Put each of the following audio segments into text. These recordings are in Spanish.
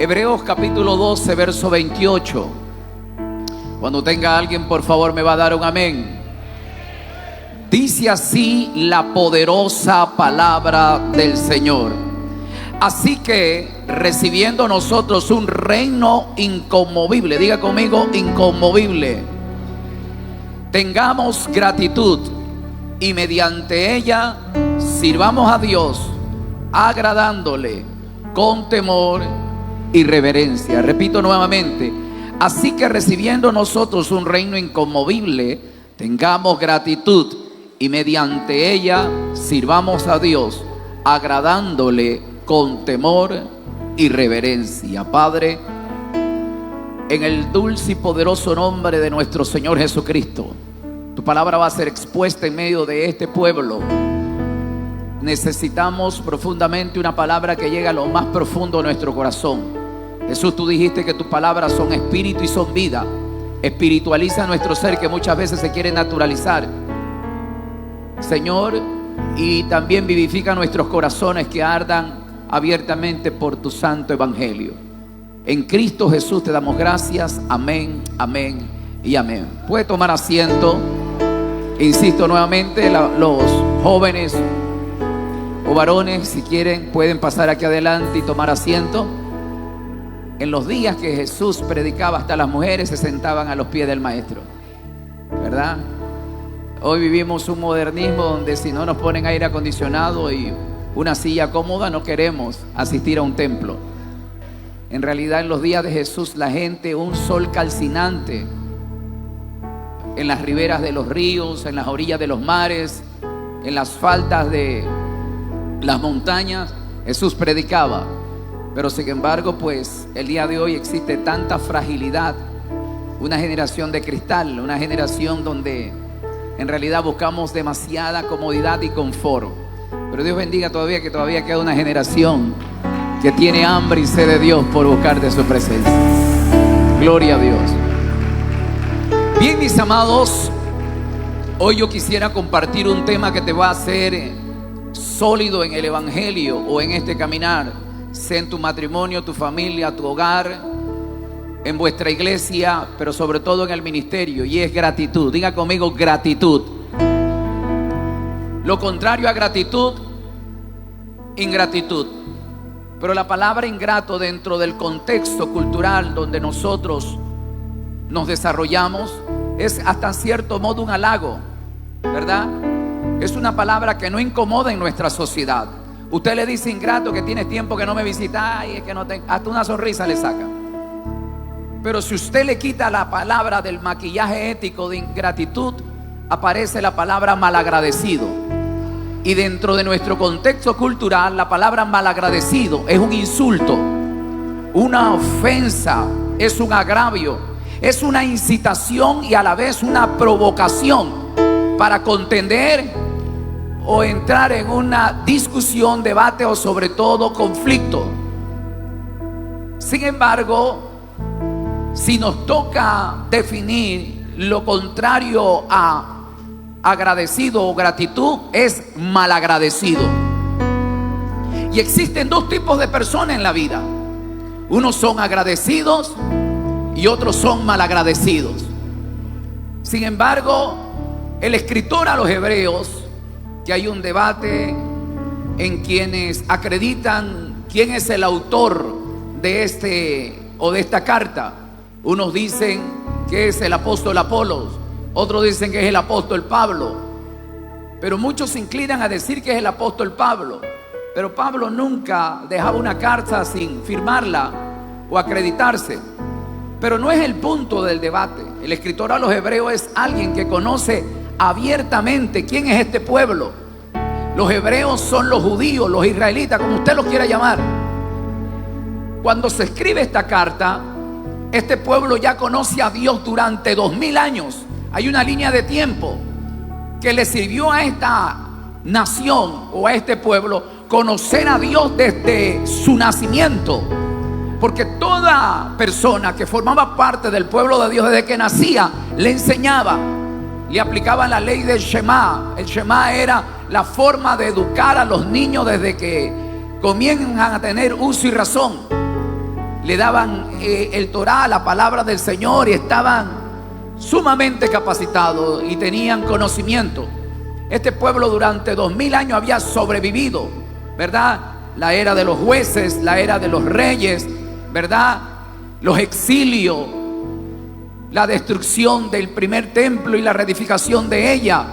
Hebreos capítulo 12, verso 28. Cuando tenga alguien, por favor, me va a dar un amén. Dice así la poderosa palabra del Señor. Así que, recibiendo nosotros un reino inconmovible, diga conmigo, inconmovible, tengamos gratitud y mediante ella sirvamos a Dios, agradándole con temor y reverencia. Repito nuevamente, así que recibiendo nosotros un reino inconmovible, tengamos gratitud y mediante ella sirvamos a Dios, agradándole con temor y reverencia. Padre, en el dulce y poderoso nombre de nuestro Señor Jesucristo, tu palabra va a ser expuesta en medio de este pueblo. Necesitamos profundamente una palabra que llegue a lo más profundo de nuestro corazón. Jesús, tú dijiste que tus palabras son espíritu y son vida. Espiritualiza nuestro ser, que muchas veces se quiere naturalizar, Señor, y también vivifica nuestros corazones que ardan abiertamente por tu santo evangelio. En Cristo Jesús te damos gracias. Amén, amén y amén. Puede tomar asiento. Insisto nuevamente, los jóvenes o varones, si quieren, pueden pasar aquí adelante y tomar asiento. En los días que Jesús predicaba, hasta las mujeres se sentaban a los pies del maestro, ¿verdad? Hoy vivimos un modernismo donde si no nos ponen aire acondicionado y una silla cómoda, no queremos asistir a un templo. En realidad, en los días de Jesús, la gente, un sol calcinante en las riberas de los ríos, en las orillas de los mares, en las faldas de las montañas, Jesús predicaba. Pero sin embargo, pues el día de hoy existe tanta fragilidad, una generación de cristal, una generación donde en realidad buscamos demasiada comodidad y confort. Pero Dios bendiga todavía, que todavía queda una generación que tiene hambre y sed de Dios por buscar de su presencia. Gloria a Dios. Bien, mis amados, hoy yo quisiera compartir un tema que te va a hacer sólido en el evangelio o en este caminar, sea en tu matrimonio, tu familia, tu hogar, en vuestra iglesia, pero sobre todo en el ministerio, y es gratitud. Diga conmigo, gratitud. Lo contrario a gratitud, ingratitud. Pero la palabra ingrato, dentro del contexto cultural donde nosotros nos desarrollamos, es hasta cierto modo un halago, ¿verdad? Es una palabra que no incomoda en nuestra sociedad. Usted le dice ingrato que tienes tiempo que no me visita, ay, es que no tengo, hasta una sonrisa le saca. Pero si usted le quita la palabra del maquillaje ético de ingratitud, aparece la palabra malagradecido. Y dentro de nuestro contexto cultural, la palabra malagradecido es un insulto, una ofensa, es un agravio, es una incitación y a la vez una provocación para contender o entrar en una discusión, debate o sobre todo conflicto. Sin embargo, si nos toca definir lo contrario a agradecido o gratitud, es malagradecido. Y existen dos tipos de personas en la vida. Unos son agradecidos y otros son malagradecidos. Sin embargo, el escritor a los Hebreos, que hay un debate en quienes acreditan quién es el autor de esta carta. Unos dicen que es el apóstol Apolos, otros dicen que es el apóstol Pablo, pero muchos se inclinan a decir que es el apóstol Pablo. Pero Pablo nunca dejaba una carta sin firmarla o acreditarse. Pero no es el punto del debate. El escritor a los Hebreos es alguien que conoce abiertamente quién es este pueblo. Los hebreos son los judíos, los israelitas, como usted los quiera llamar. Cuando se escribe esta carta, este pueblo ya conoce a Dios durante 2000 años. Hay una línea de tiempo que le sirvió a esta nación o a este pueblo conocer a Dios desde su nacimiento. Porque toda persona que formaba parte del pueblo de Dios desde que nacía, le enseñaba, le aplicaban la ley del Shema. El Shema era la forma de educar a los niños desde que comienzan a tener uso y razón. le daban el Torá, la palabra del Señor, y estaban sumamente capacitados y tenían conocimiento. Este pueblo durante 2000 años había sobrevivido, ¿verdad? La era de los jueces, la era de los reyes, ¿verdad? Los exilios, la destrucción del primer templo y la reedificación de ella.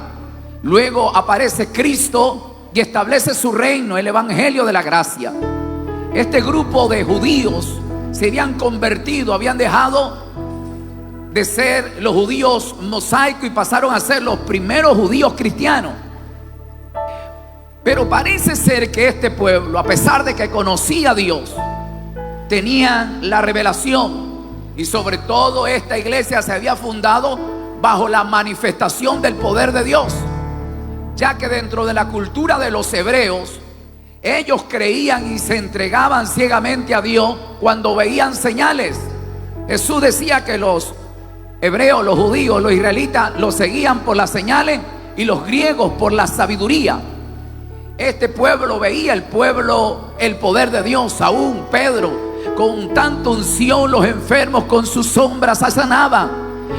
Luego aparece Cristo y establece su reino, el evangelio de la gracia. Este grupo de judíos se habían convertido, habían dejado de ser los judíos mosaicos y pasaron a ser los primeros judíos cristianos. Pero parece ser que este pueblo, a pesar de que conocía a Dios, tenía la revelación, y sobre todo esta iglesia se había fundado bajo la manifestación del poder de Dios, ya que dentro de la cultura de los hebreos, ellos creían y se entregaban ciegamente a Dios cuando veían señales. Jesús decía que los hebreos, los judíos, los israelitas los seguían por las señales y los griegos por la sabiduría. Este pueblo veía, el poder de Dios. Aún Pedro, con tanta unción, los enfermos con sus sombras sanaban.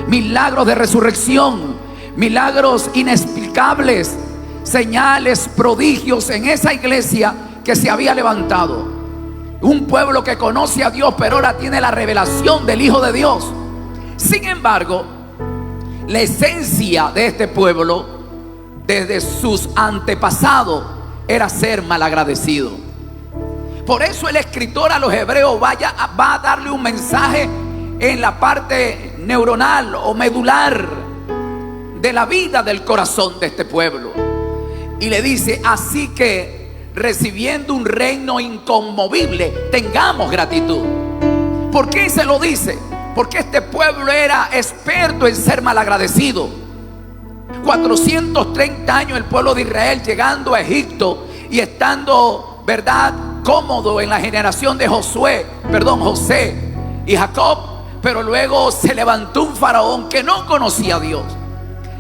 Milagros de resurrección, milagros inexplicables, señales, prodigios en esa iglesia que se había levantado. Un pueblo que conoce a Dios, pero ahora tiene la revelación del Hijo de Dios. Sin embargo, la esencia de este pueblo, desde sus antepasados, era ser malagradecido. Por eso el escritor a los hebreos va a darle un mensaje en la parte neuronal o medular de la vida del corazón de este pueblo. Y le dice: así que, recibiendo un reino inconmovible, tengamos gratitud. ¿Por qué se lo dice? Porque este pueblo era experto en ser malagradecido. 430 años el pueblo de Israel llegando a Egipto y estando, ¿verdad?, cómodo en la generación de José y Jacob. Pero luego se levantó un faraón que no conocía a Dios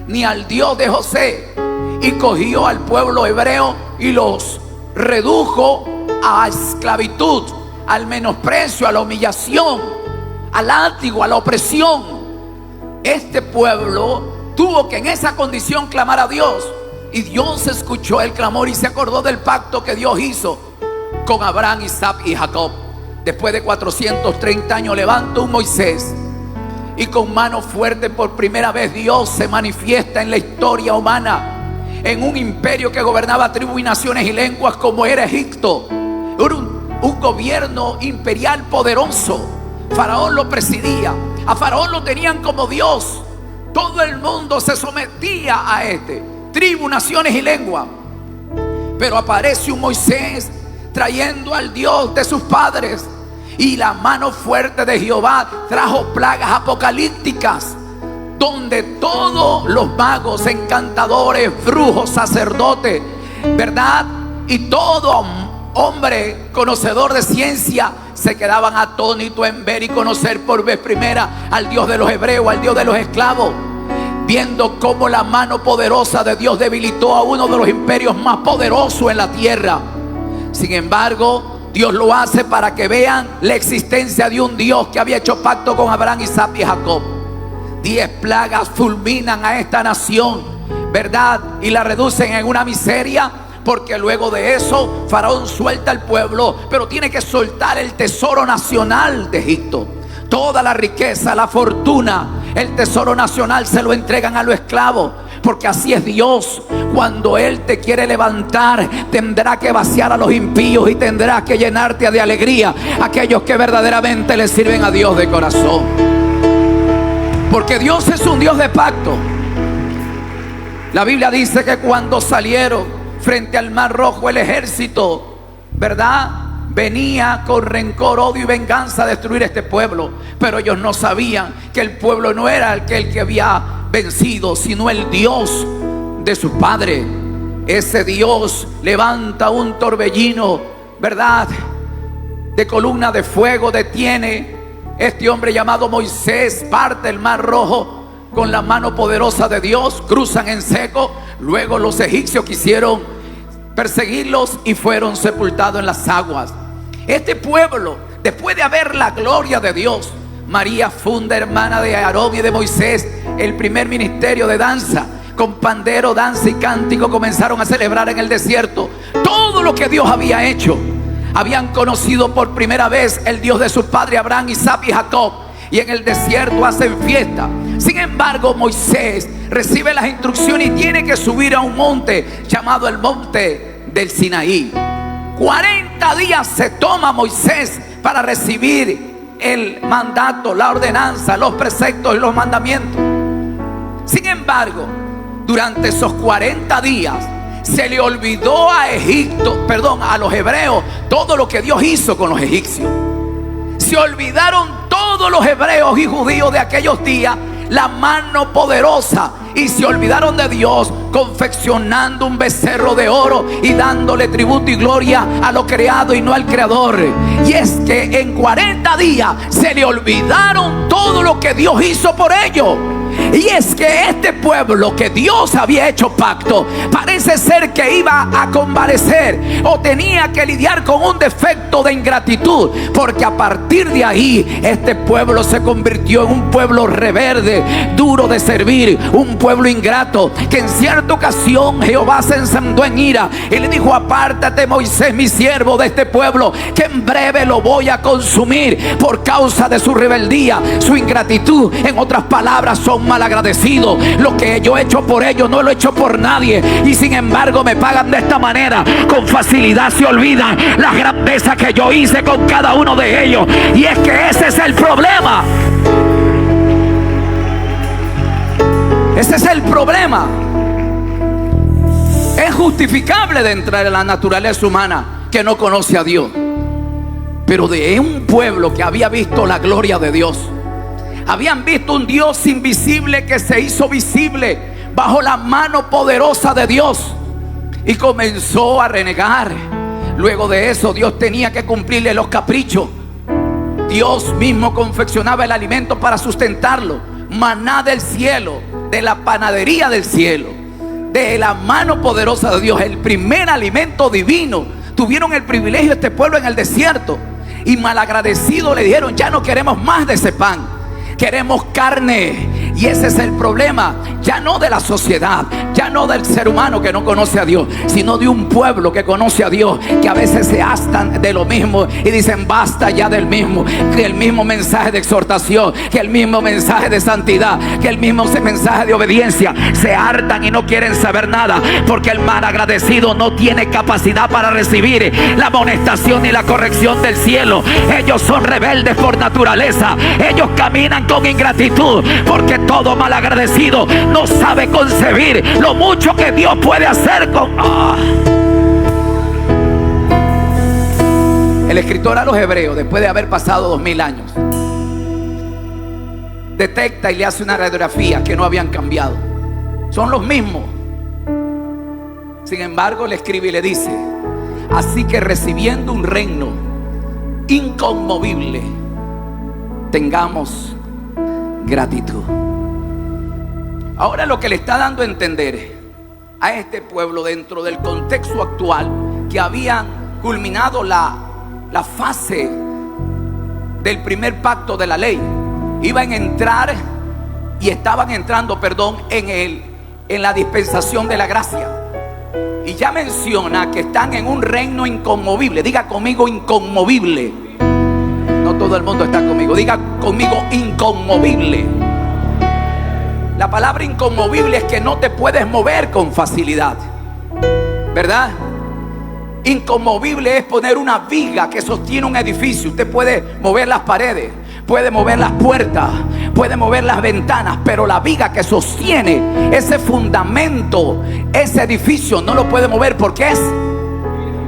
ni al Dios de José, y cogió al pueblo hebreo y los redujo a esclavitud, al menosprecio, a la humillación, al látigo, a la opresión. Este pueblo tuvo que en esa condición clamar a Dios, y Dios escuchó el clamor y se acordó del pacto que Dios hizo con Abraham, Isaac y Jacob. Después de 430 años levanta un Moisés, y con mano fuerte por primera vez Dios se manifiesta en la historia humana, en un imperio que gobernaba tribus y naciones y lenguas como era Egipto. Era un gobierno imperial poderoso. Faraón lo presidía, a Faraón lo tenían como Dios. Todo el mundo se sometía a tribu, naciones y lengua. Pero aparece un Moisés trayendo al Dios de sus padres, y la mano fuerte de Jehová trajo plagas apocalípticas, donde todos los magos, encantadores, brujos, sacerdotes, ¿verdad?, y todo hombre conocedor de ciencia se quedaban atónitos en ver y conocer por vez primera al Dios de los hebreos, al Dios de los esclavos, viendo cómo la mano poderosa de Dios debilitó a uno de los imperios más poderosos en la tierra. Sin embargo, Dios lo hace para que vean la existencia de un Dios que había hecho pacto con Abraham, Isaac y Jacob. 10 plagas fulminan a esta nación, ¿verdad?, y la reducen en una miseria, porque luego de eso Faraón suelta al pueblo, pero tiene que soltar el tesoro nacional de Egipto. Toda la riqueza, la fortuna, el tesoro nacional se lo entregan a los esclavos, porque así es Dios. Cuando Él te quiere levantar, tendrá que vaciar a los impíos y tendrá que llenarte de alegría aquellos que verdaderamente le sirven a Dios de corazón. Porque Dios es un Dios de pacto. La Biblia dice que cuando salieron frente al Mar Rojo, el ejército, ¿verdad?, venía con rencor, odio y venganza a destruir este pueblo. Pero ellos no sabían que el pueblo no era el que había vencido, sino el Dios de sus padres. Ese Dios levanta un torbellino, ¿verdad?, de columna de fuego, detiene este hombre llamado Moisés, parte el Mar Rojo con la mano poderosa de Dios, cruzan en seco. Luego los egipcios quisieron perseguirlos y fueron sepultados en las aguas. Este pueblo Después de ver la gloria de Dios, María funda, hermana de Aarón y de Moisés, el primer ministerio de danza. Con pandero, danza y cántico comenzaron a celebrar en el desierto todo lo que Dios había hecho. Habían conocido por primera vez el Dios de sus padres Abraham, Isaac y Jacob, y en el desierto hacen fiesta. Sin embargo, Moisés recibe las instrucciones y tiene que subir a un monte llamado el monte del Sinaí. 40 días se toma Moisés para recibir el mandato, la ordenanza, los preceptos y los mandamientos. Sin embargo, durante esos 40 días se le olvidó a los hebreos todo lo que Dios hizo con los egipcios. Se olvidaron todos los hebreos y judíos de aquellos días la mano poderosa, y se olvidaron de Dios confeccionando un becerro de oro y dándole tributo y gloria a lo creado y no al creador. Y es que en 40 días se le olvidaron todo lo que Dios hizo por ellos. Y es que este pueblo que Dios había hecho pacto, parece ser que iba a convalecer o tenía que lidiar con un defecto de ingratitud, porque a partir de ahí este pueblo se convirtió en un pueblo rebelde, duro de servir, un pueblo ingrato, que en cierta ocasión Jehová se encendió en ira y le dijo: apártate, Moisés, mi siervo, de este pueblo, que en breve lo voy a consumir por causa de su rebeldía, su ingratitud. En otras palabras, son malagradecidos. Lo que yo he hecho por ellos no lo he hecho por nadie, y sin embargo me pagan de esta manera. Con facilidad se olvidan las grandezas que yo hice con cada uno de ellos. Y es que ese es el problema. Ese es el problema. Es justificable dentro de la naturaleza humana que no conoce a Dios, pero de un pueblo que había visto la gloria de Dios, habían visto un Dios invisible que se hizo visible bajo la mano poderosa de Dios, y comenzó a renegar. Luego de eso, Dios tenía que cumplirle los caprichos. Dios mismo confeccionaba el alimento para sustentarlo. Maná del cielo, de la panadería del cielo, de la mano poderosa de Dios, el primer alimento divino. Tuvieron el privilegio este pueblo en el desierto, y malagradecidos le dijeron: ya no queremos más de ese pan, queremos carne. Y ese es el problema, ya no de la sociedad, ya no del ser humano que no conoce a Dios, sino de un pueblo que conoce a Dios, que a veces se hastan de lo mismo y dicen: basta ya del mismo, que el mismo mensaje de exhortación, que el mismo mensaje de santidad, que el mismo mensaje de obediencia. Se hartan y no quieren saber nada, porque el malagradecido no tiene capacidad para recibir la amonestación y la corrección del cielo. Ellos son rebeldes por naturaleza, ellos caminan con ingratitud, porque todo malagradecido no sabe concebir lo mucho que Dios puede hacer con... El escritor a los hebreos, después de haber pasado 2000 años, detecta y le hace una radiografía que no habían cambiado, son los mismos. Sin embargo, le escribe y le dice: así que recibiendo un reino inconmovible, tengamos gratitud. Ahora, lo que le está dando a entender a este pueblo, dentro del contexto actual, que habían culminado la fase del primer pacto de la ley, iban a entrar y estaban entrando, en la dispensación de la gracia. Y ya menciona que están en un reino inconmovible. Diga conmigo: inconmovible. No todo el mundo está conmigo. Diga conmigo: inconmovible. La palabra inconmovible es que no te puedes mover con facilidad, ¿verdad? Inconmovible es poner una viga que sostiene un edificio. Usted puede mover las paredes, puede mover las puertas, puede mover las ventanas, pero la viga que sostiene ese fundamento, ese edificio, no lo puede mover porque es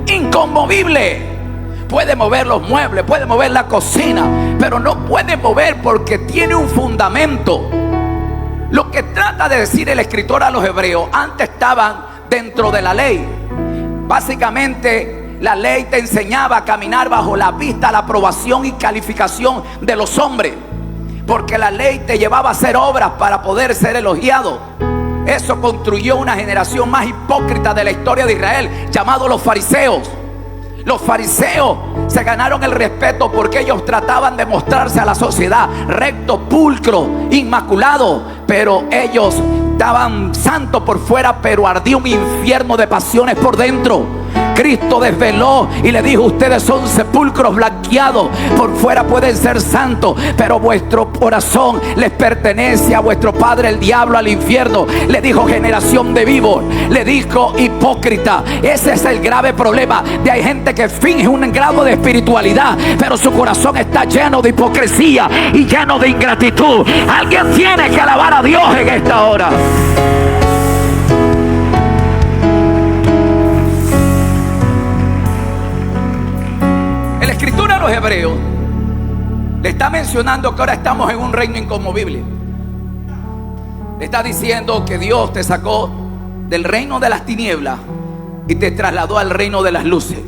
inconmovible. Puede mover los muebles, puede mover la cocina, pero no puede mover porque tiene un fundamento. Lo que trata de decir el escritor a los hebreos: antes estaban dentro de la ley. Básicamente, la ley te enseñaba a caminar bajo la vista, la aprobación y calificación de los hombres, porque la ley te llevaba a hacer obras para poder ser elogiado. Eso construyó una generación más hipócrita de la historia de Israel, llamados los fariseos. Los fariseos se ganaron el respeto porque ellos trataban de mostrarse a la sociedad recto, pulcro, inmaculado, pero ellos estaban santos por fuera, pero ardía un infierno de pasiones por dentro. Cristo desveló y le dijo: ustedes son sepulcros blanqueados, por fuera pueden ser santos, pero vuestro corazón les pertenece a vuestro padre el diablo, al infierno. Le dijo: generación de vivos, le dijo: hipócrita. Ese es el grave problema de hay gente que finge un grado de espiritualidad, pero su corazón está lleno de hipocresía y lleno de ingratitud. Alguien tiene que alabar a Dios en esta hora. La escritura a los hebreos le está mencionando que ahora estamos en un reino inconmovible. Le está diciendo que Dios te sacó del reino de las tinieblas y te trasladó al reino de las luces.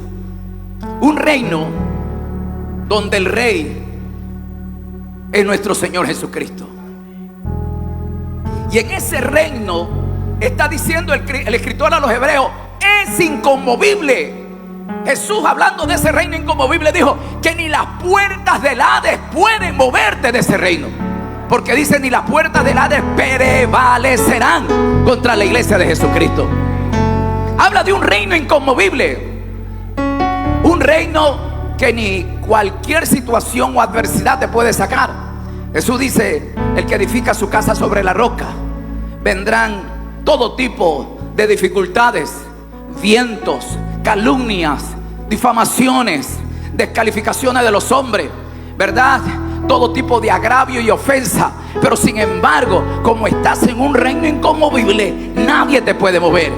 Un reino donde el rey es nuestro Señor Jesucristo. Y en ese reino está diciendo el escritor a los hebreos: es inconmovible. Jesús, hablando de ese reino inconmovible, dijo que ni las puertas del Hades pueden moverte de ese reino, porque dice: ni las puertas del Hades prevalecerán contra la iglesia de Jesucristo. Habla de un reino inconmovible, un reino que ni cualquier situación o adversidad te puede sacar. Jesús dice: el que edifica su casa sobre la roca, vendrán todo tipo de dificultades, vientos, calumnias, difamaciones, descalificaciones de los hombres, ¿verdad? Todo tipo de agravio y ofensa. Pero sin embargo, como estás en un reino inconmovible, nadie te puede mover.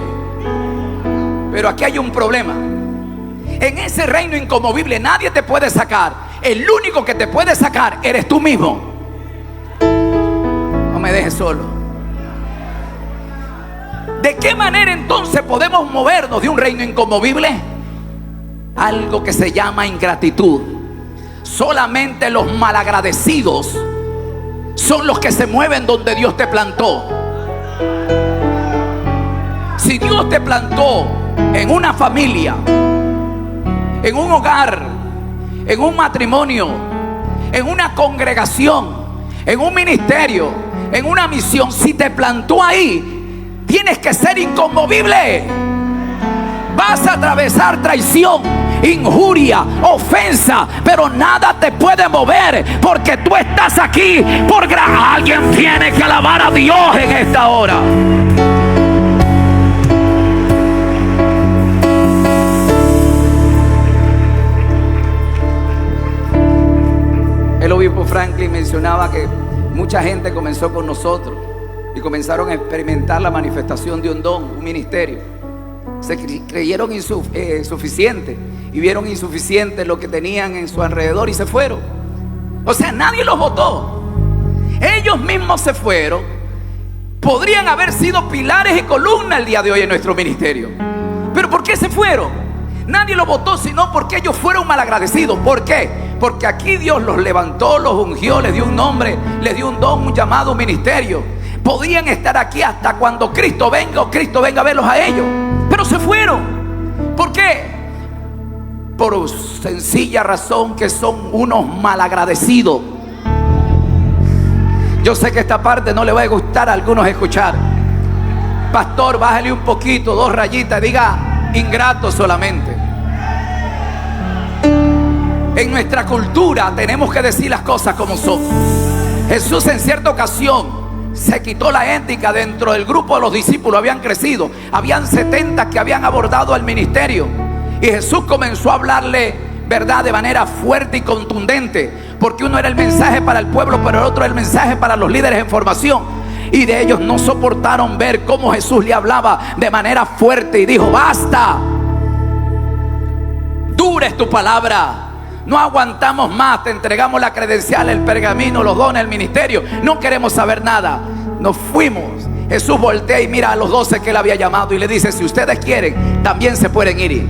Pero aquí hay un problema. En ese reino inconmovible nadie te puede sacar. El único que te puede sacar eres tú mismo. No me dejes solo. ¿De qué manera entonces podemos movernos de un reino inconmovible? Algo que se llama ingratitud. Solamente los malagradecidos son los que se mueven donde Dios te plantó. Si Dios te plantó en una familia, en un hogar, en un matrimonio, en una congregación, en un ministerio, en una misión, si te plantó ahí, tienes que ser inconmovible. Vas a atravesar traición, injuria, ofensa, pero nada te puede mover, porque tú estás aquí por gracia. Alguien tiene que alabar a Dios en esta hora. El obispo Franklin mencionaba que mucha gente comenzó con nosotros y comenzaron a experimentar la manifestación de un don, un ministerio. Se creyeron insuficientes y vieron insuficiente lo que tenían en su alrededor y se fueron. O sea, nadie los votó. Ellos mismos se fueron. Podrían haber sido pilares y columnas el día de hoy en nuestro ministerio. ¿Pero por qué se fueron? Nadie los votó, sino porque ellos fueron malagradecidos. ¿Por qué? Porque aquí Dios los levantó, los ungió, les dio un nombre, les dio un don, un llamado, un ministerio. Podían estar aquí hasta cuando Cristo venga o Cristo venga a verlos a ellos, pero se fueron. ¿Por qué? Por sencilla razón, que son unos malagradecidos. Yo sé que esta parte no le va a gustar a algunos escuchar. Pastor, bájale un poquito, 2 rayitas, diga ingrato solamente. En nuestra cultura tenemos que decir las cosas como son. Jesús en cierta ocasión se quitó la ética dentro del grupo de los discípulos. Habían crecido, habían 70 que habían abordado el ministerio, y Jesús comenzó a hablarle, ¿verdad?, de manera fuerte y contundente, porque uno era el mensaje para el pueblo, pero el otro era el mensaje para los líderes en formación. Y de ellos no soportaron ver cómo Jesús le hablaba de manera fuerte y dijo: basta, dura es tu palabra. No aguantamos más, te entregamos la credencial, el pergamino, los dones, el ministerio. No queremos saber nada. Nos fuimos. Jesús voltea y mira a los 12 que él había llamado y le dice: si ustedes quieren, también se pueden ir.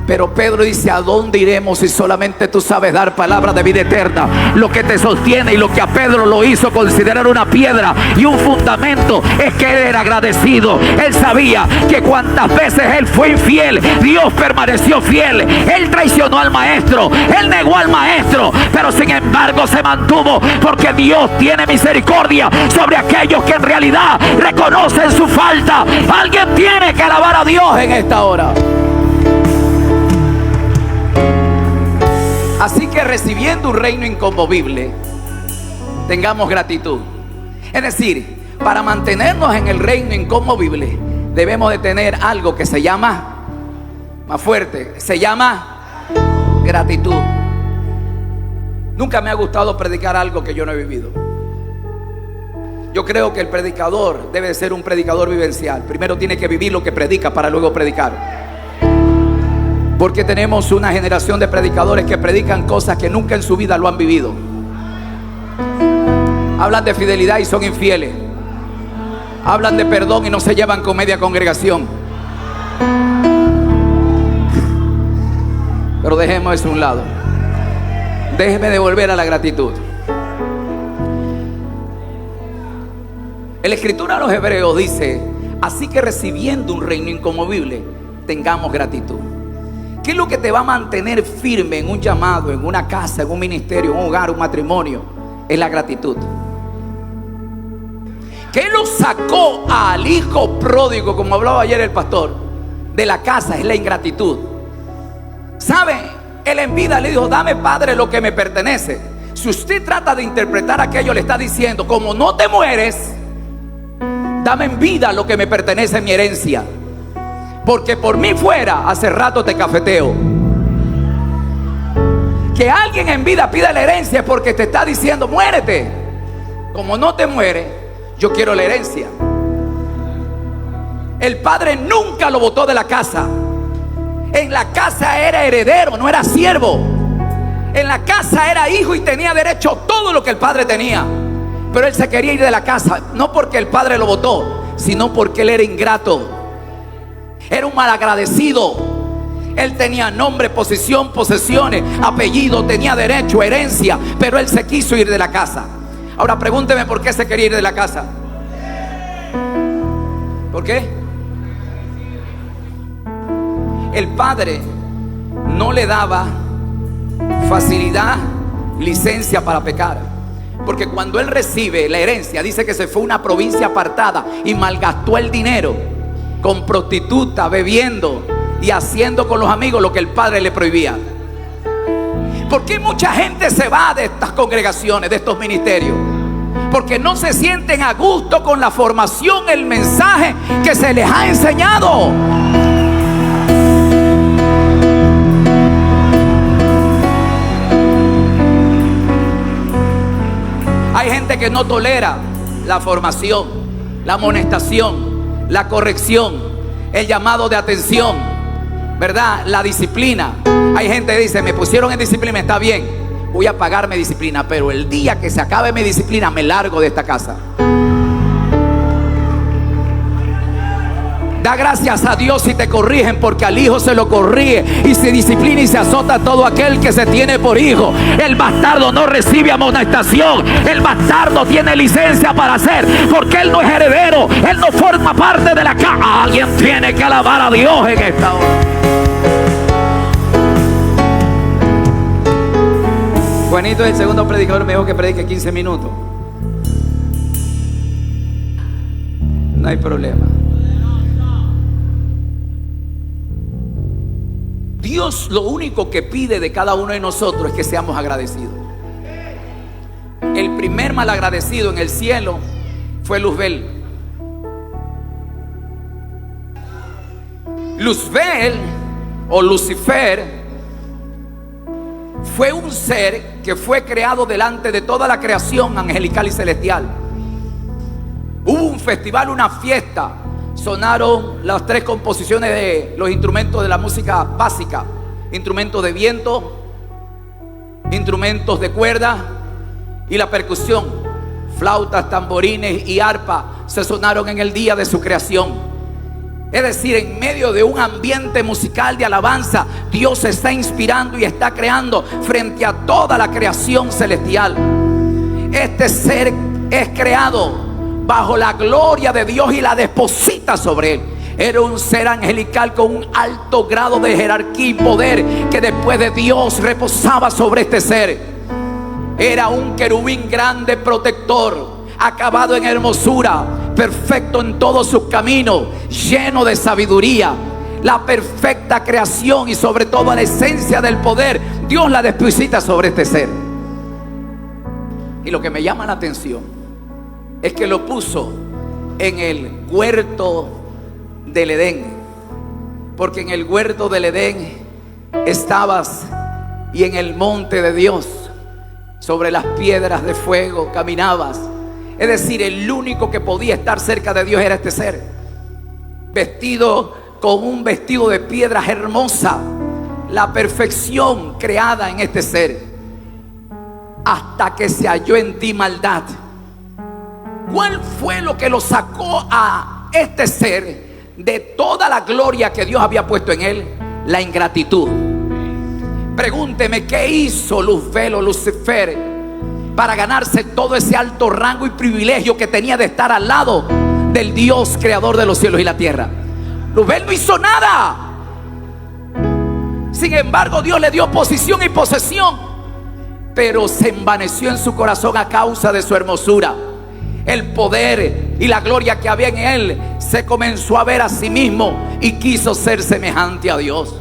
Pero Pedro dice: ¿a dónde iremos si solamente tú sabes dar palabra de vida eterna? Lo que te sostiene y lo que a Pedro lo hizo considerar una piedra y un fundamento es que él era agradecido. Él sabía que cuantas veces él fue infiel, Dios permaneció fiel. Él traicionó al maestro, él negó al maestro, pero sin embargo se mantuvo, porque Dios tiene misericordia sobre aquellos que en realidad reconocen su falta. Alguien tiene que alabar a Dios en esta hora. Así que recibiendo un reino inconmovible, tengamos gratitud. Es decir, para mantenernos en el reino inconmovible, debemos de tener algo que se llama, más fuerte, se llama gratitud. Nunca me ha gustado predicar algo que yo no he vivido. Yo creo que el predicador debe de ser un predicador vivencial. Primero tiene que vivir lo que predica para luego predicar. Porque tenemos una generación de predicadores que predican cosas que nunca en su vida lo han vivido. Hablan de fidelidad y son infieles. Hablan de perdón y no se llevan con media congregación. Pero dejemos eso a un lado. Déjeme devolver a la gratitud. En la escritura a los hebreos dice: así que recibiendo un reino inconmovible, tengamos gratitud. ¿Qué es lo que te va a mantener firme en un llamado, en una casa, en un ministerio, en un hogar, un matrimonio? Es la gratitud. ¿Qué lo sacó al hijo pródigo, como hablaba ayer el pastor, de la casa? Es la ingratitud. ¿Sabe? Él en vida le dijo: dame, Padre, lo que me pertenece. Si usted trata de interpretar aquello, le está diciendo: como no te mueres, dame en vida lo que me pertenece en mi herencia. Porque por mí fuera, hace rato te cafeteo. Que alguien en vida pida la herencia es porque te está diciendo: muérete. Como no te mueres, yo quiero la herencia. El padre nunca lo botó de la casa. En la casa era heredero, no era siervo. En la casa era hijo y tenía derecho a todo lo que el padre tenía. Pero él se quería ir de la casa, no porque el padre lo botó, sino porque él era ingrato. Era un malagradecido. Él tenía nombre, posición, posesiones, apellido, tenía derecho, herencia, pero él se quiso ir de la casa. Ahora pregúnteme por qué se quería ir de la casa. ¿Por qué? El padre no le daba facilidad, licencia para pecar. Porque cuando él recibe la herencia, dice que se fue a una provincia apartada y malgastó el dinero con prostituta, bebiendo y haciendo con los amigos lo que el padre le prohibía. ¿Por qué mucha gente se va de estas congregaciones, de estos ministerios? Porque no se sienten a gusto con la formación, el mensaje que se les ha enseñado. Hay gente que no tolera la formación, la amonestación, la corrección, el llamado de atención, ¿verdad? La disciplina. Hay gente que dice: me pusieron en disciplina, está bien, voy a pagarme disciplina, pero el día que se acabe mi disciplina me largo de esta casa. Da gracias a Dios si te corrigen, porque al hijo se lo corrige y se disciplina y se azota todo aquel que se tiene por hijo. El bastardo no recibe amonestación. El bastardo tiene licencia para hacer, porque él no es heredero, él no forma parte de la casa. Alguien tiene que alabar a Dios en esta hora. Juanito, el segundo predicador, me dijo que predique 15 minutos. No hay problema. Dios lo único que pide de cada uno de nosotros es que seamos agradecidos. El primer malagradecido en el cielo fue Luzbel. Luzbel o Lucifer fue un ser que fue creado delante de toda la creación angelical y celestial. Hubo un festival, una fiesta. Sonaron las tres composiciones de los instrumentos de la música básica: instrumentos de viento, instrumentos de cuerda y la percusión. Flautas, tamborines y arpa se sonaron en el día de su creación. Es decir, en medio de un ambiente musical de alabanza, Dios se está inspirando y está creando frente a toda la creación celestial. Este ser es creado bajo la gloria de Dios y la deposita sobre él. Era un ser angelical con un alto grado de jerarquía y poder, que después de Dios reposaba sobre este ser. Era un querubín grande, protector, acabado en hermosura, perfecto en todos sus caminos, lleno de sabiduría. La perfecta creación y sobre todo la esencia del poder, Dios la deposita sobre este ser. Y lo que me llama la atención es que lo puso en el huerto del Edén, porque en el huerto del Edén estabas, y en el monte de Dios, sobre las piedras de fuego caminabas. Es decir, el único que podía estar cerca de Dios era este ser, vestido con un vestido de piedras hermosa, la perfección creada en este ser, hasta que se halló en ti maldad. ¿Cuál fue lo que lo sacó a este ser de toda la gloria que Dios había puesto en él? La ingratitud. Pregúnteme, ¿qué hizo Luzbel, Lucifer, para ganarse todo ese alto rango y privilegio que tenía de estar al lado del Dios creador de los cielos y la tierra? Luzbel no hizo nada. Sin embargo, Dios le dio posición y posesión, pero se envaneció en su corazón a causa de su hermosura. El poder y la gloria que había en él, se comenzó a ver a sí mismo y quiso ser semejante a Dios.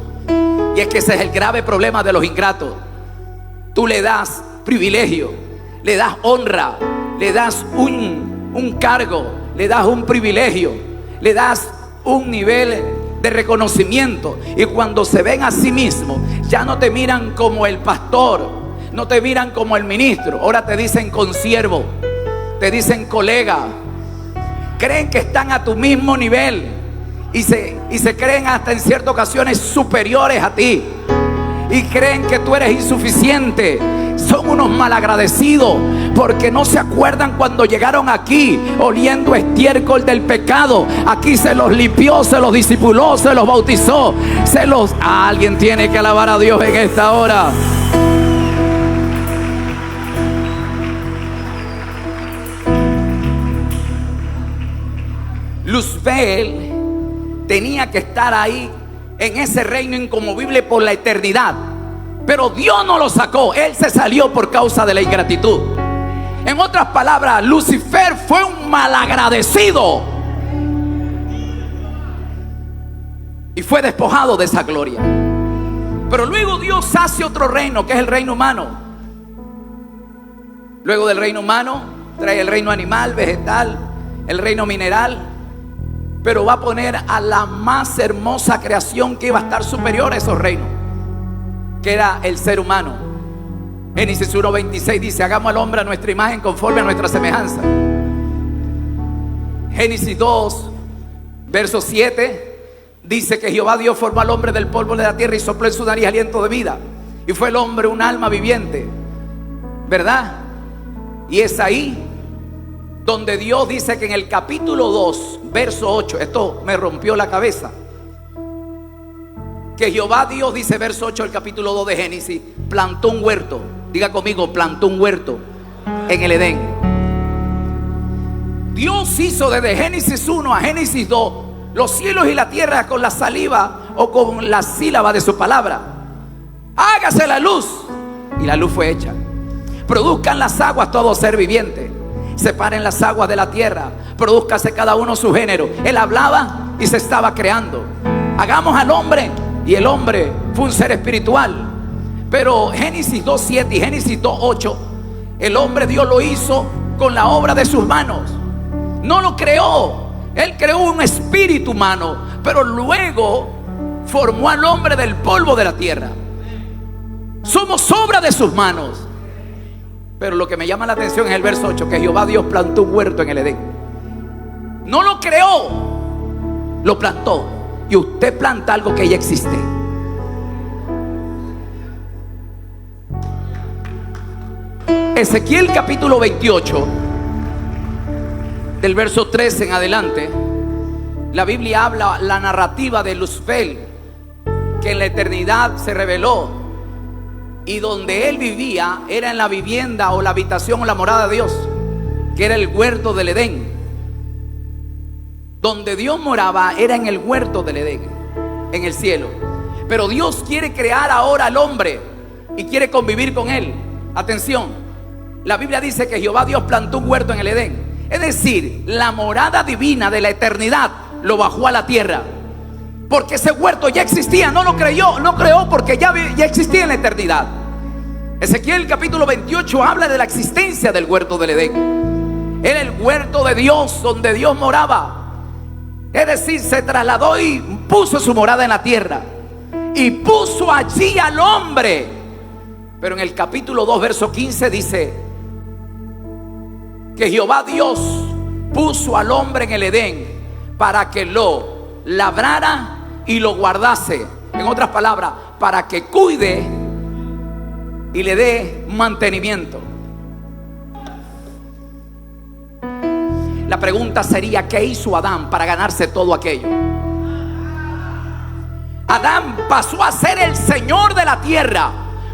Y es que ese es el grave problema de los ingratos. Tú le das privilegio, le das honra, le das un cargo, le das un privilegio, le das un nivel de reconocimiento, y cuando se ven a sí mismos, ya no te miran como el pastor, no te miran como el ministro, ahora te dicen consiervo, te dicen colega. Creen que están a tu mismo nivel y se creen hasta en ciertas ocasiones superiores a ti, y creen que tú eres insuficiente. Son unos malagradecidos, porque no se acuerdan cuando llegaron aquí oliendo estiércol del pecado. Aquí se los limpió, se los discipuló, se los bautizó, alguien tiene que alabar a Dios en esta hora. Luzbel tenía que estar ahí en ese reino inconmovible por la eternidad, pero Dios no lo sacó. Él se salió por causa de la ingratitud. En otras palabras, Lucifer fue un malagradecido y fue despojado de esa gloria. Pero luego Dios hace otro reino, que es el reino humano. Luego del reino humano trae el reino animal, vegetal, el reino mineral, pero va a poner a la más hermosa creación que iba a estar superior a esos reinos, que era el ser humano. Génesis 1:26 dice: hagamos al hombre a nuestra imagen, conforme a nuestra semejanza. Génesis 2, verso 7 dice que Jehová Dios formó al hombre del polvo de la tierra y sopló en su nariz aliento de vida, y fue el hombre un alma viviente, ¿verdad? Y es ahí donde Dios dice que en el capítulo 2, verso 8, esto me rompió la cabeza, que Jehová Dios, dice verso 8 del capítulo 2 de Génesis, plantó un huerto. Diga conmigo, plantó un huerto en el Edén. Dios hizo desde Génesis 1 a Génesis 2 los cielos y la tierra con la saliva o con la sílaba de su palabra. Hágase la luz, y la luz fue hecha. Produzcan las aguas todo ser viviente. Separen las aguas de la tierra, produzcase cada uno su género. Él hablaba y se estaba creando. Hagamos al hombre, y el hombre fue un ser espiritual. Pero Génesis 2:7 y Génesis 2:8, el hombre Dios lo hizo con la obra de sus manos. No lo creó. Él creó un espíritu humano, pero luego formó al hombre del polvo de la tierra. Somos obra de sus manos. Pero lo que me llama la atención es el verso 8, que Jehová Dios plantó un huerto en el Edén. No lo creó, lo plantó. Y usted planta algo que ya existe. Ezequiel capítulo 28, del verso 13 en adelante, La Biblia habla la narrativa de Luzbel, que en la eternidad se reveló, y donde él vivía era en la vivienda o la habitación o la morada de Dios, que era el huerto del Edén. Donde Dios moraba era en el huerto del Edén, en el cielo. Pero Dios quiere crear ahora al hombre y quiere convivir con él. Atención, la Biblia dice que Jehová Dios plantó un huerto en el Edén. Es decir, la morada divina de la eternidad lo bajó a la tierra, porque ese huerto ya existía. No lo creó porque ya existía en la eternidad. Ezequiel capítulo 28 habla de la existencia del huerto del Edén. Era el huerto de Dios, donde Dios moraba. Es decir, se trasladó y puso su morada en la tierra, y puso allí al hombre. Pero en el capítulo 2 verso 15 dice que Jehová Dios puso al hombre en el Edén para que lo labrara y lo guardase. En otras palabras, para que cuide y le dé mantenimiento. La pregunta sería, ¿qué hizo Adán para ganarse todo aquello? Adán pasó a ser el Señor de la tierra,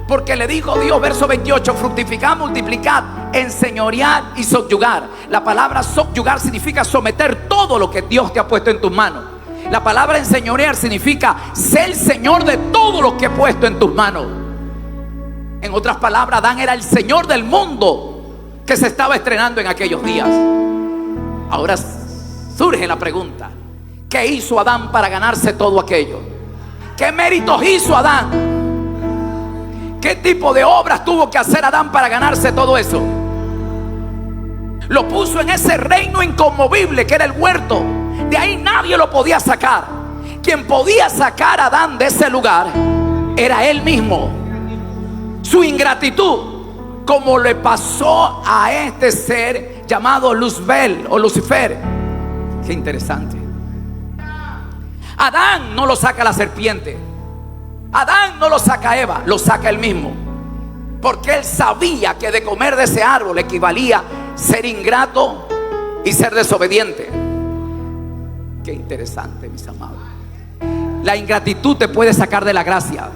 porque le dijo Dios, verso 28, fructificad, multiplicad, enseñorear y subyugar. La palabra subyugar significa someter todo lo que Dios te ha puesto en tus manos. La palabra enseñorear significa ser el Señor de todo lo que he puesto en tus manos. En otras palabras, Adán era el Señor del mundo que se estaba estrenando en aquellos días. Ahora surge la pregunta, ¿qué hizo Adán para ganarse todo aquello? ¿Qué méritos hizo Adán? ¿Qué tipo de obras tuvo que hacer Adán para ganarse todo eso? Lo puso en ese reino inconmovible que era el huerto. De ahí nadie lo podía sacar. Quien podía sacar a Adán de ese lugar era él mismo. Su ingratitud, como le pasó a este ser llamado Luzbel o Lucifer. Qué interesante. Adán no lo saca la serpiente, Adán no lo saca Eva, lo saca él mismo, porque él sabía que de comer de ese árbol equivalía ser ingrato y ser desobediente. Qué interesante, mis amados. La ingratitud te puede sacar de la gracia.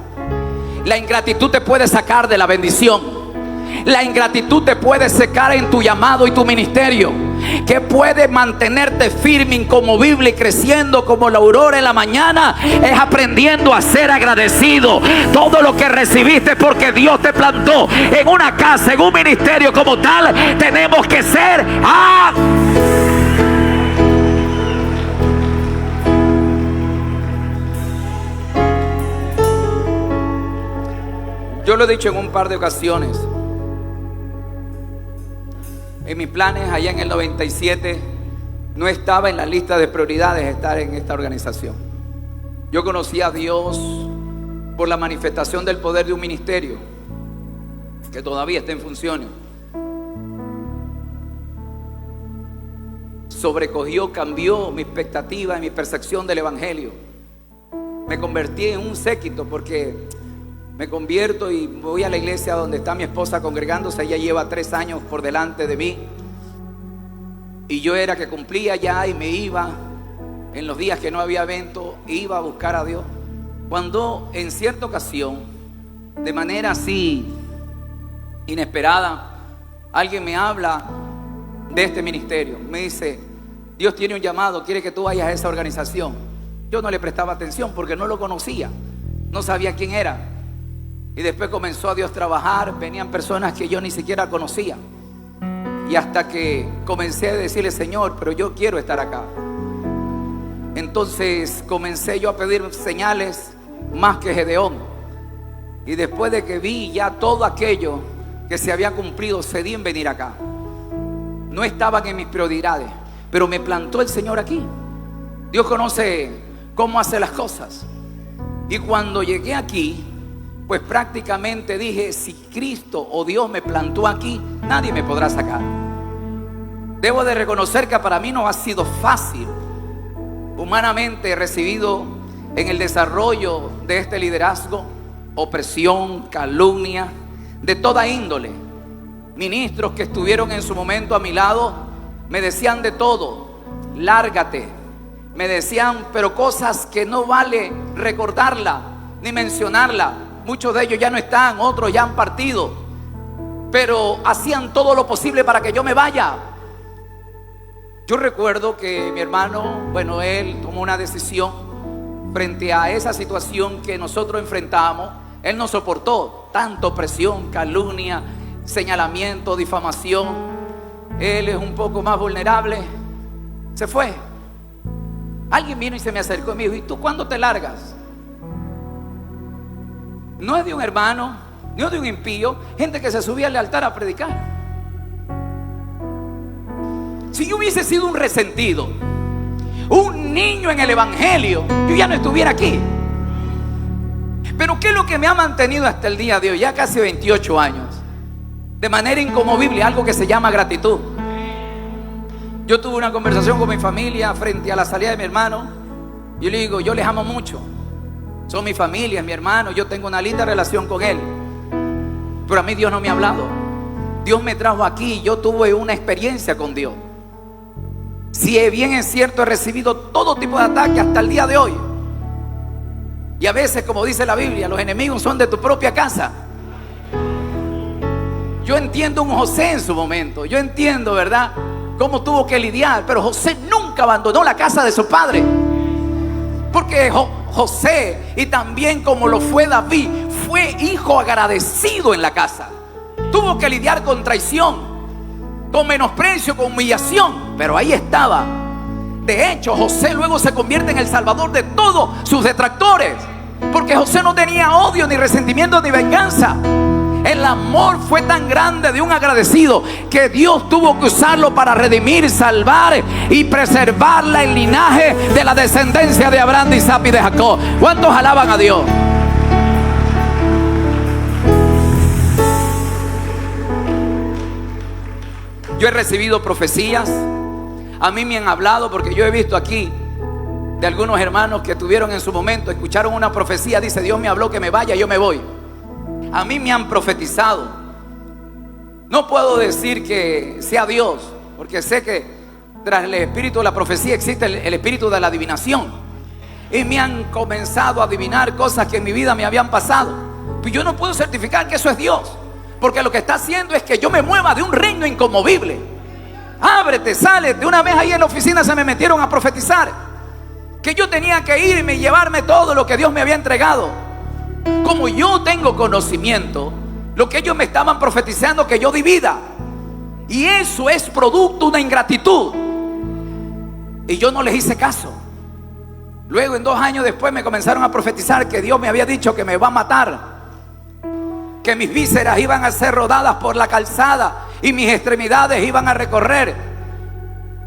La ingratitud te puede sacar de la bendición. La ingratitud te puede secar en tu llamado y tu ministerio. Que puede mantenerte firme, inconmovible y creciendo como la aurora en la mañana. Es aprendiendo a ser agradecido. Todo lo que recibiste porque Dios te plantó en una casa, en un ministerio como tal, tenemos que ser Yo lo he dicho en un par de ocasiones. En mis planes allá en el 97 no estaba en la lista de prioridades estar en esta organización. Yo conocí a Dios por la manifestación del poder de un ministerio que todavía está en funciones. Sobrecogió, cambió mi expectativa y mi percepción del evangelio. Me convertí en un séquito, porque me convierto y voy a la iglesia donde está mi esposa congregándose. Ella lleva 3 años por delante de mí, y yo era que cumplía ya y me iba en los días que no había evento, iba a buscar a Dios. Cuando en cierta ocasión, de manera así inesperada, alguien me habla de este ministerio, me dice: Dios tiene un llamado, quiere que tú vayas a esa organización. Yo no le prestaba atención porque no lo conocía, no sabía quién era. Y después comenzó a Dios trabajar, venían personas que yo ni siquiera conocía. Y hasta que comencé a decirle: Señor, pero yo quiero estar acá. Entonces comencé yo a pedir señales más que Gedeón. Y después de que vi ya todo aquello que se había cumplido, cedí en venir acá. No estaban en mis prioridades, pero me plantó el Señor aquí. Dios conoce cómo hace las cosas. Y cuando llegué aquí, pues prácticamente dije: si Cristo o Dios me plantó aquí, nadie me podrá sacar. Debo de reconocer que para mí no ha sido fácil. Humanamente he recibido en el desarrollo de este liderazgo opresión, calumnia, de toda índole. Ministros que estuvieron en su momento a mi lado me decían de todo: lárgate, me decían, pero cosas que no vale recordarla ni mencionarla. Muchos de ellos ya no están, otros ya han partido, pero hacían todo lo posible para que yo me vaya. Yo recuerdo que mi hermano, bueno, él tomó una decisión frente a esa situación que nosotros enfrentábamos. Él no soportó tanto presión, calumnia, señalamiento, difamación. Él es un poco más vulnerable. Se fue. Alguien vino y se me acercó y me dijo, ¿y tú cuándo te largas? No es de un hermano, no es de un impío, gente que se subía al altar a predicar. Si yo hubiese sido un resentido, un niño en el evangelio, yo ya no estuviera aquí. Pero ¿qué es lo que me ha mantenido hasta el día de hoy? Ya casi 28 años, de manera inconmovible, algo que se llama gratitud. Yo tuve una conversación con mi familia frente a la salida de mi hermano. Yo le digo, yo les amo mucho, son mi familia, es mi hermano, yo tengo una linda relación con él, pero a mí Dios no me ha hablado. Dios me trajo aquí, yo tuve una experiencia con Dios. Si bien es cierto, he recibido todo tipo de ataques hasta el día de hoy. Y a veces, como dice la Biblia, los enemigos son de tu propia casa. Yo entiendo un José en su momento. Yo entiendo, ¿verdad?, cómo tuvo que lidiar. Pero José nunca abandonó la casa de su padre. Porque José, y también como lo fue David, fue hijo agradecido en la casa. Tuvo que lidiar con traición, con menosprecio, con humillación, pero ahí estaba. De hecho, José luego se convierte en el salvador de todos sus detractores, porque José no tenía odio, ni resentimiento, ni venganza. El amor fue tan grande de un agradecido que Dios tuvo que usarlo para redimir, salvar y preservar el linaje de la descendencia de Abraham, de Isaac y de Jacob. ¿Cuántos alaban a Dios? Yo he recibido profecías. A mí me han hablado, porque yo he visto aquí de algunos hermanos que tuvieron en su momento, escucharon una profecía, dice, Dios me habló que me vaya, yo me voy. A mí me han profetizado. No puedo decir que sea Dios, porque sé que tras el espíritu de la profecía existe el espíritu de la adivinación. Y me han comenzado a adivinar cosas que en mi vida me habían pasado. Pero yo no puedo certificar que eso es Dios, porque lo que está haciendo es que yo me mueva de un reino inconmovible. Ábrete, sale. De una vez ahí en la oficina se me metieron a profetizar que yo tenía que irme y llevarme todo lo que Dios me había entregado. Como yo tengo conocimiento, lo que ellos me estaban profetizando que yo divida, y eso es producto de una ingratitud, y yo no les hice caso. Luego, en 2 años después, me comenzaron a profetizar que Dios me había dicho que me va a matar, que mis vísceras iban a ser rodadas por la calzada y mis extremidades iban a recorrer.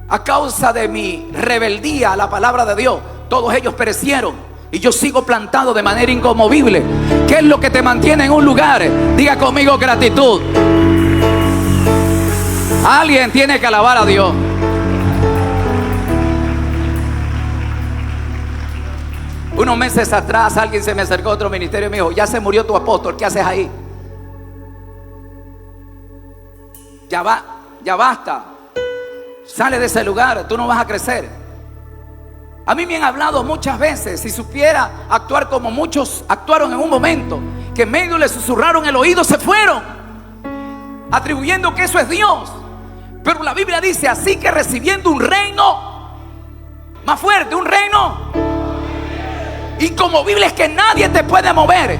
A causa de mi rebeldía a la palabra de Dios, todos ellos perecieron, y yo sigo plantado de manera inconmovible. ¿Qué es lo que te mantiene en un lugar? Diga conmigo, gratitud. Alguien tiene que alabar a Dios. Unos meses atrás alguien se me acercó a otro ministerio y me dijo, ya se murió tu apóstol, ¿qué haces ahí? Ya basta. Sale de ese lugar, tú no vas a crecer. A mí me han hablado muchas veces, si supiera actuar como muchos actuaron en un momento, que en medio le susurraron el oído, se fueron, atribuyendo que eso es Dios. Pero la Biblia dice, así que recibiendo un reino más fuerte, un reino inconmovible, es que nadie te puede mover.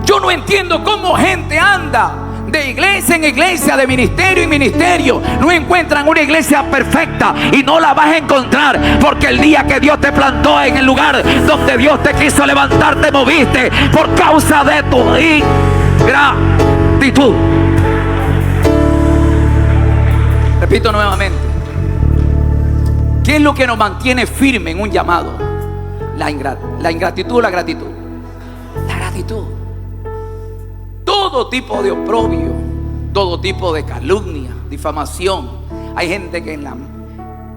Yo no entiendo cómo gente anda de iglesia en iglesia, de ministerio en ministerio, no encuentran una iglesia perfecta, y no la vas a encontrar, porque el día que Dios te plantó en el lugar donde Dios te quiso levantar, te moviste por causa de tu ingratitud. Repito nuevamente, ¿qué es lo que nos mantiene firme en un llamado? La ingratitud o la gratitud. La gratitud. Todo tipo de oprobio, todo tipo de calumnia, difamación. Hay gente que en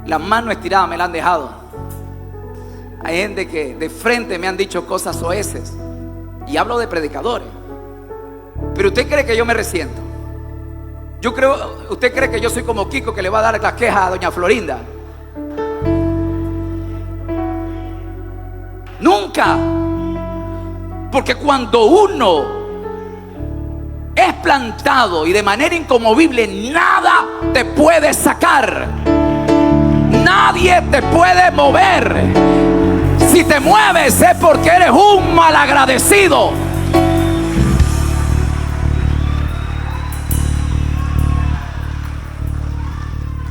la mano estirada me la han dejado. Hay gente que de frente me han dicho cosas soeces. Y hablo de predicadores. Pero usted cree que yo me resiento. Usted cree que yo soy como Kiko, que le va a dar las quejas a doña Florinda. Nunca. Porque cuando uno es plantado y de manera inconmovible, nada te puede sacar. Nadie te puede mover. Si te mueves es porque eres un malagradecido.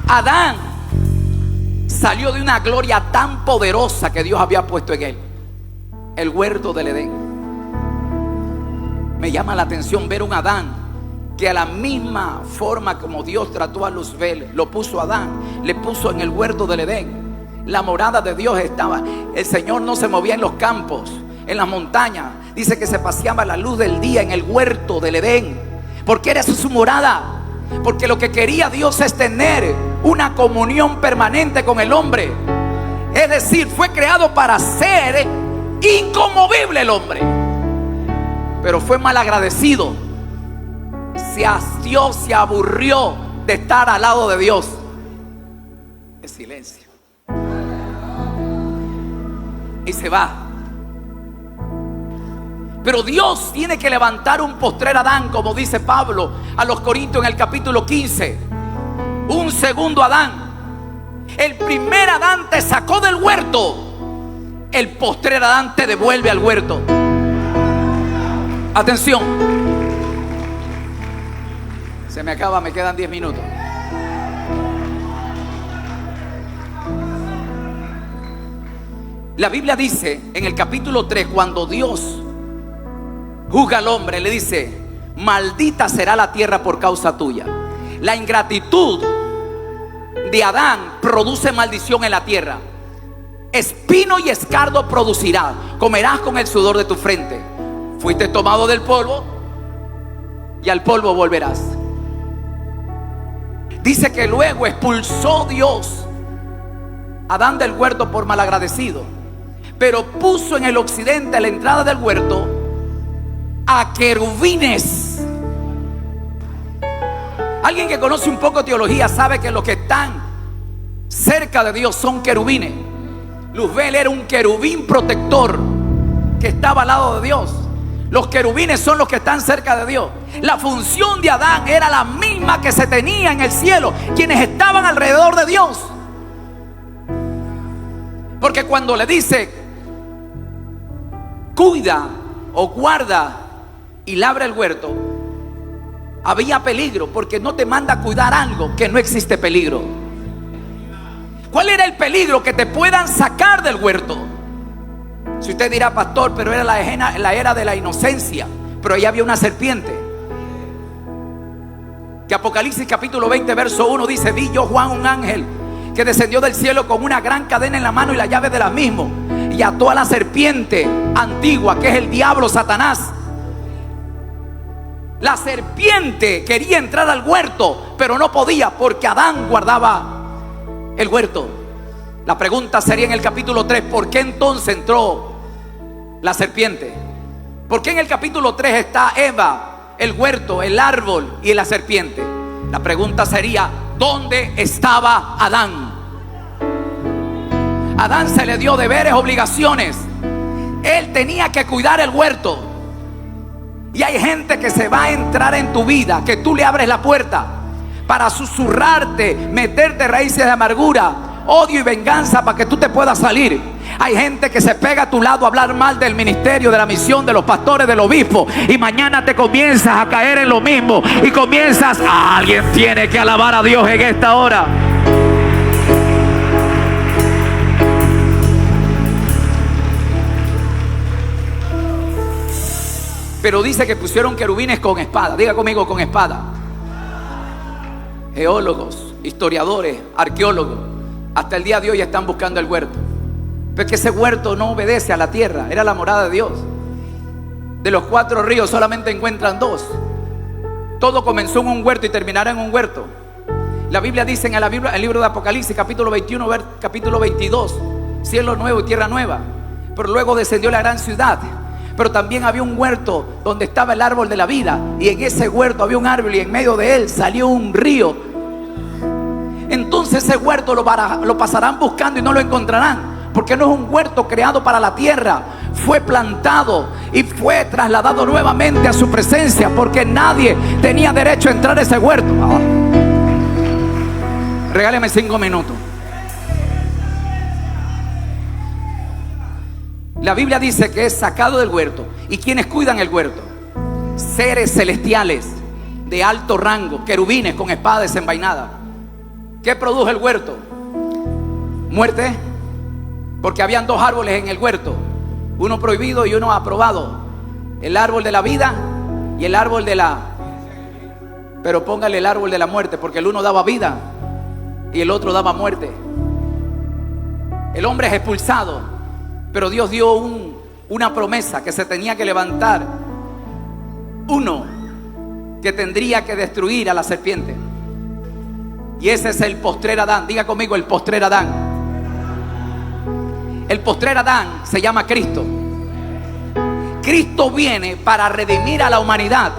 Adán salió de una gloria tan poderosa que Dios había puesto en él, el huerto del Edén. Me llama la atención ver un Adán que a la misma forma como Dios trató a Luzbel, lo puso a Adán, le puso en el huerto del Edén. La morada de Dios estaba. El Señor no se movía en los campos, en las montañas. Dice que se paseaba a la luz del día en el huerto del Edén, porque era su morada. Porque lo que quería Dios es tener una comunión permanente con el hombre. Es decir, fue creado para ser inconmovible el hombre, pero fue malagradecido. Se hastió, se aburrió de estar al lado de Dios. El silencio. Y se va. Pero Dios tiene que levantar un postrer Adán, como dice Pablo a los Corintios en el capítulo 15. Un segundo Adán. El primer Adán te sacó del huerto. El postrer Adán te devuelve al huerto. Atención. Se me acaba, me quedan 10 minutos. La Biblia dice en el capítulo 3, cuando Dios juzga al hombre, le dice: maldita será la tierra por causa tuya. La ingratitud de Adán produce maldición en la tierra. Espino y escardo producirá. Comerás con el sudor de tu frente. Fuiste tomado del polvo y al polvo volverás. Dice que luego expulsó Dios a Adán del huerto por malagradecido, pero puso en el occidente, a la entrada del huerto, a querubines. Alguien que conoce un poco de teología sabe que los que están cerca de Dios son querubines. Luzbel era un querubín protector que estaba al lado de Dios. Los querubines son los que están cerca de Dios. La función de Adán era la misma que se tenía en el cielo, quienes estaban alrededor de Dios. Porque cuando le dice: cuida o guarda y labra el huerto, había peligro, porque no te manda a cuidar algo que no existe peligro. ¿Cuál era el peligro? Que te puedan sacar del huerto. Si usted dirá: pastor, pero era la era de la inocencia, pero ahí había una serpiente. Que Apocalipsis capítulo 20 verso 1 dice: vi yo, Juan, un ángel que descendió del cielo con una gran cadena en la mano y la llave de la misma, y ató a la serpiente antigua, que es el diablo, Satanás. La serpiente quería entrar al huerto, pero no podía, porque Adán guardaba el huerto. La pregunta sería en el capítulo 3: ¿por qué entonces entró la serpiente? ¿Por qué en el capítulo 3 está Eva, el huerto, el árbol y la serpiente? La pregunta sería: ¿dónde estaba Adán? Adán se le dio deberes, obligaciones. Él tenía que cuidar el huerto. Y hay gente que se va a entrar en tu vida, que tú le abres la puerta para susurrarte, meterte raíces de amargura, odio y venganza, para que tú te puedas salir. Hay gente que se pega a tu lado a hablar mal del ministerio, de la misión, de los pastores, del obispo, y mañana te comienzas a caer en lo mismo y comienzas: alguien tiene que alabar a Dios en esta hora. Pero dice que pusieron querubines con espada. Diga conmigo: con espada. Geólogos, historiadores, arqueólogos, hasta el día de hoy están buscando el huerto. Pero es que ese huerto no obedece a la tierra, era la morada de Dios. De los 4 ríos solamente encuentran 2. Todo comenzó en un huerto y terminará en un huerto. La Biblia dice en el libro de Apocalipsis capítulo 21, capítulo 22: cielo nuevo y tierra nueva. Pero luego descendió la gran ciudad. Pero también había un huerto donde estaba el árbol de la vida, y en ese huerto había un árbol y en medio de él salió un río. Entonces ese huerto lo pasarán buscando y no lo encontrarán, porque no es un huerto creado para la tierra. Fue plantado y fue trasladado nuevamente a su presencia, porque nadie tenía derecho a entrar a ese huerto. Regáleme 5 minutos. La Biblia dice que es sacado del huerto. ¿Y quiénes cuidan el huerto? Seres celestiales de alto rango, querubines con espada desenvainada. ¿Qué produjo el huerto? Muerte, porque habían 2 árboles en el huerto, uno prohibido y uno aprobado: el árbol de la vida y el árbol de la... Pero póngale el árbol de la muerte, porque el uno daba vida y el otro daba muerte. El hombre es expulsado, pero Dios dio una promesa, que se tenía que levantar uno que tendría que destruir a la serpiente. Y ese es el postrer Adán. Diga conmigo: el postrer Adán. El postrer Adán se llama Cristo. Cristo viene para redimir a la humanidad.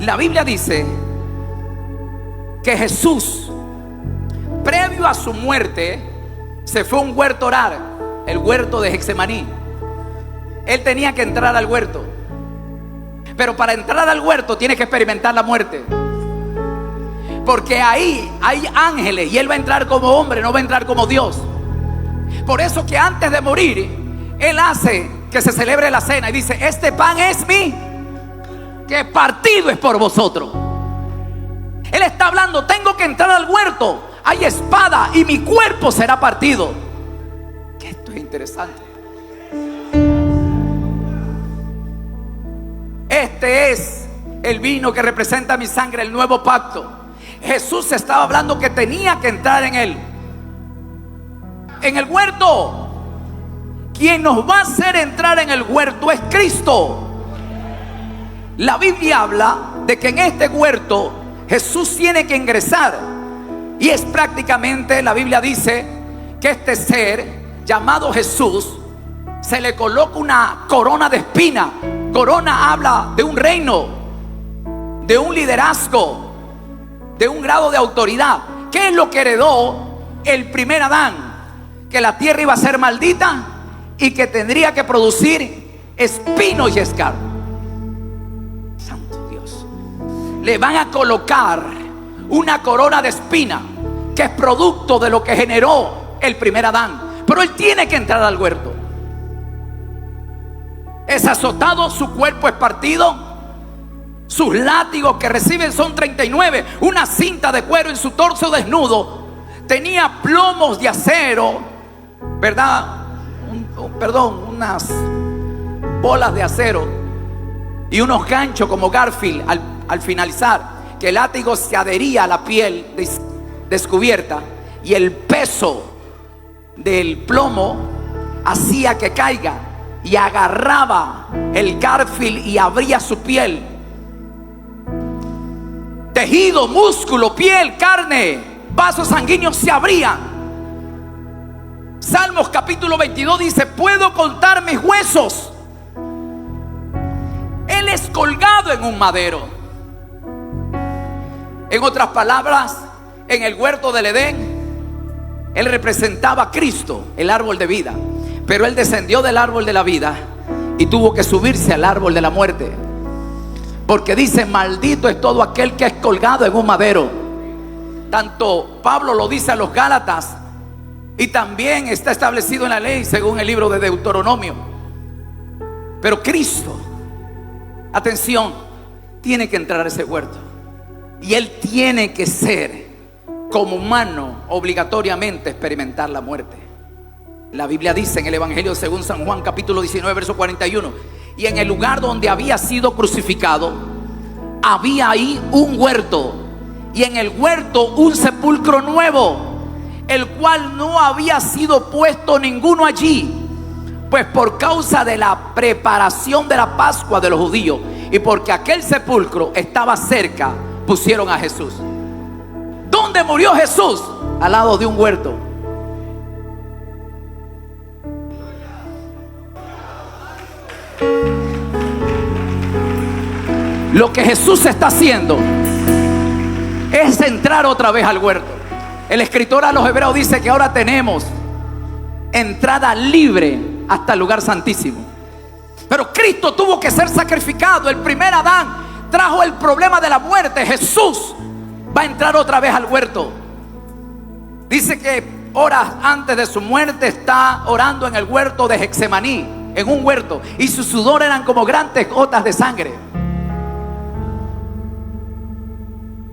La Biblia dice que Jesús, previo a su muerte, se fue a un huerto a orar, el huerto de Getsemaní. Él tenía que entrar al huerto, pero para entrar al huerto tiene que experimentar la muerte, porque ahí hay ángeles y él va a entrar como hombre, no va a entrar como Dios. Por eso que antes de morir, él hace que se celebre la cena y dice: este pan es mi, que partido es por vosotros. Él está hablando: tengo que entrar al huerto, hay espada y mi cuerpo será partido. Que esto es interesante. Este es el vino que representa mi sangre, el nuevo pacto. Jesús estaba hablando que tenía que entrar en él, en el huerto. Quien nos va a hacer entrar en el huerto es Cristo. La Biblia habla de que en este huerto Jesús tiene que ingresar, y es prácticamente, la Biblia dice que este ser llamado Jesús se le coloca una corona de espina. Corona habla de un reino, de un liderazgo, de un grado de autoridad. ¿Qué es lo que heredó el primer Adán? Que la tierra iba a ser maldita y que tendría que producir espinos y escarcha. Santo Dios. Le van a colocar una corona de espina, que es producto de lo que generó el primer Adán. Pero él tiene que entrar al huerto. Es azotado, su cuerpo es partido, sus látigos que reciben son 39, una cinta de cuero en su torso desnudo, tenía plomos de acero, ¿verdad? Unas bolas de acero y unos ganchos como Garfield al finalizar, que el látigo se adhería a la piel descubierta, y el peso del plomo hacía que caiga y agarraba el Garfield y abría su piel. Tejido, músculo, piel, carne, vasos sanguíneos se abrían. Salmos capítulo 22 dice: puedo contar mis huesos. Él es colgado en un madero. En otras palabras, en el huerto del Edén, él representaba a Cristo, el árbol de vida. Pero él descendió del árbol de la vida y tuvo que subirse al árbol de la muerte, porque dice: maldito es todo aquel que es colgado en un madero. Tanto Pablo lo dice a los Gálatas, y también está establecido en la ley según el libro de Deuteronomio. Pero Cristo, atención, tiene que entrar a ese huerto, y él tiene que ser, como humano, obligatoriamente experimentar la muerte. La Biblia dice en el Evangelio según San Juan capítulo 19 verso 41: y en el lugar donde había sido crucificado había ahí un huerto, y en el huerto un sepulcro nuevo, el cual no había sido puesto ninguno allí, pues por causa de la preparación de la Pascua de los judíos, y porque aquel sepulcro estaba cerca, pusieron a Jesús. ¿Dónde murió Jesús? Al lado de un huerto. Lo que Jesús está haciendo es entrar otra vez al huerto. El escritor a los Hebreos dice que ahora tenemos entrada libre hasta el lugar santísimo. Pero Cristo tuvo que ser sacrificado. El primer Adán trajo el problema de la muerte. Jesús va a entrar otra vez al huerto. Dice que horas antes de su muerte está orando en el huerto de Getsemaní, en un huerto, y su sudor eran como grandes gotas de sangre.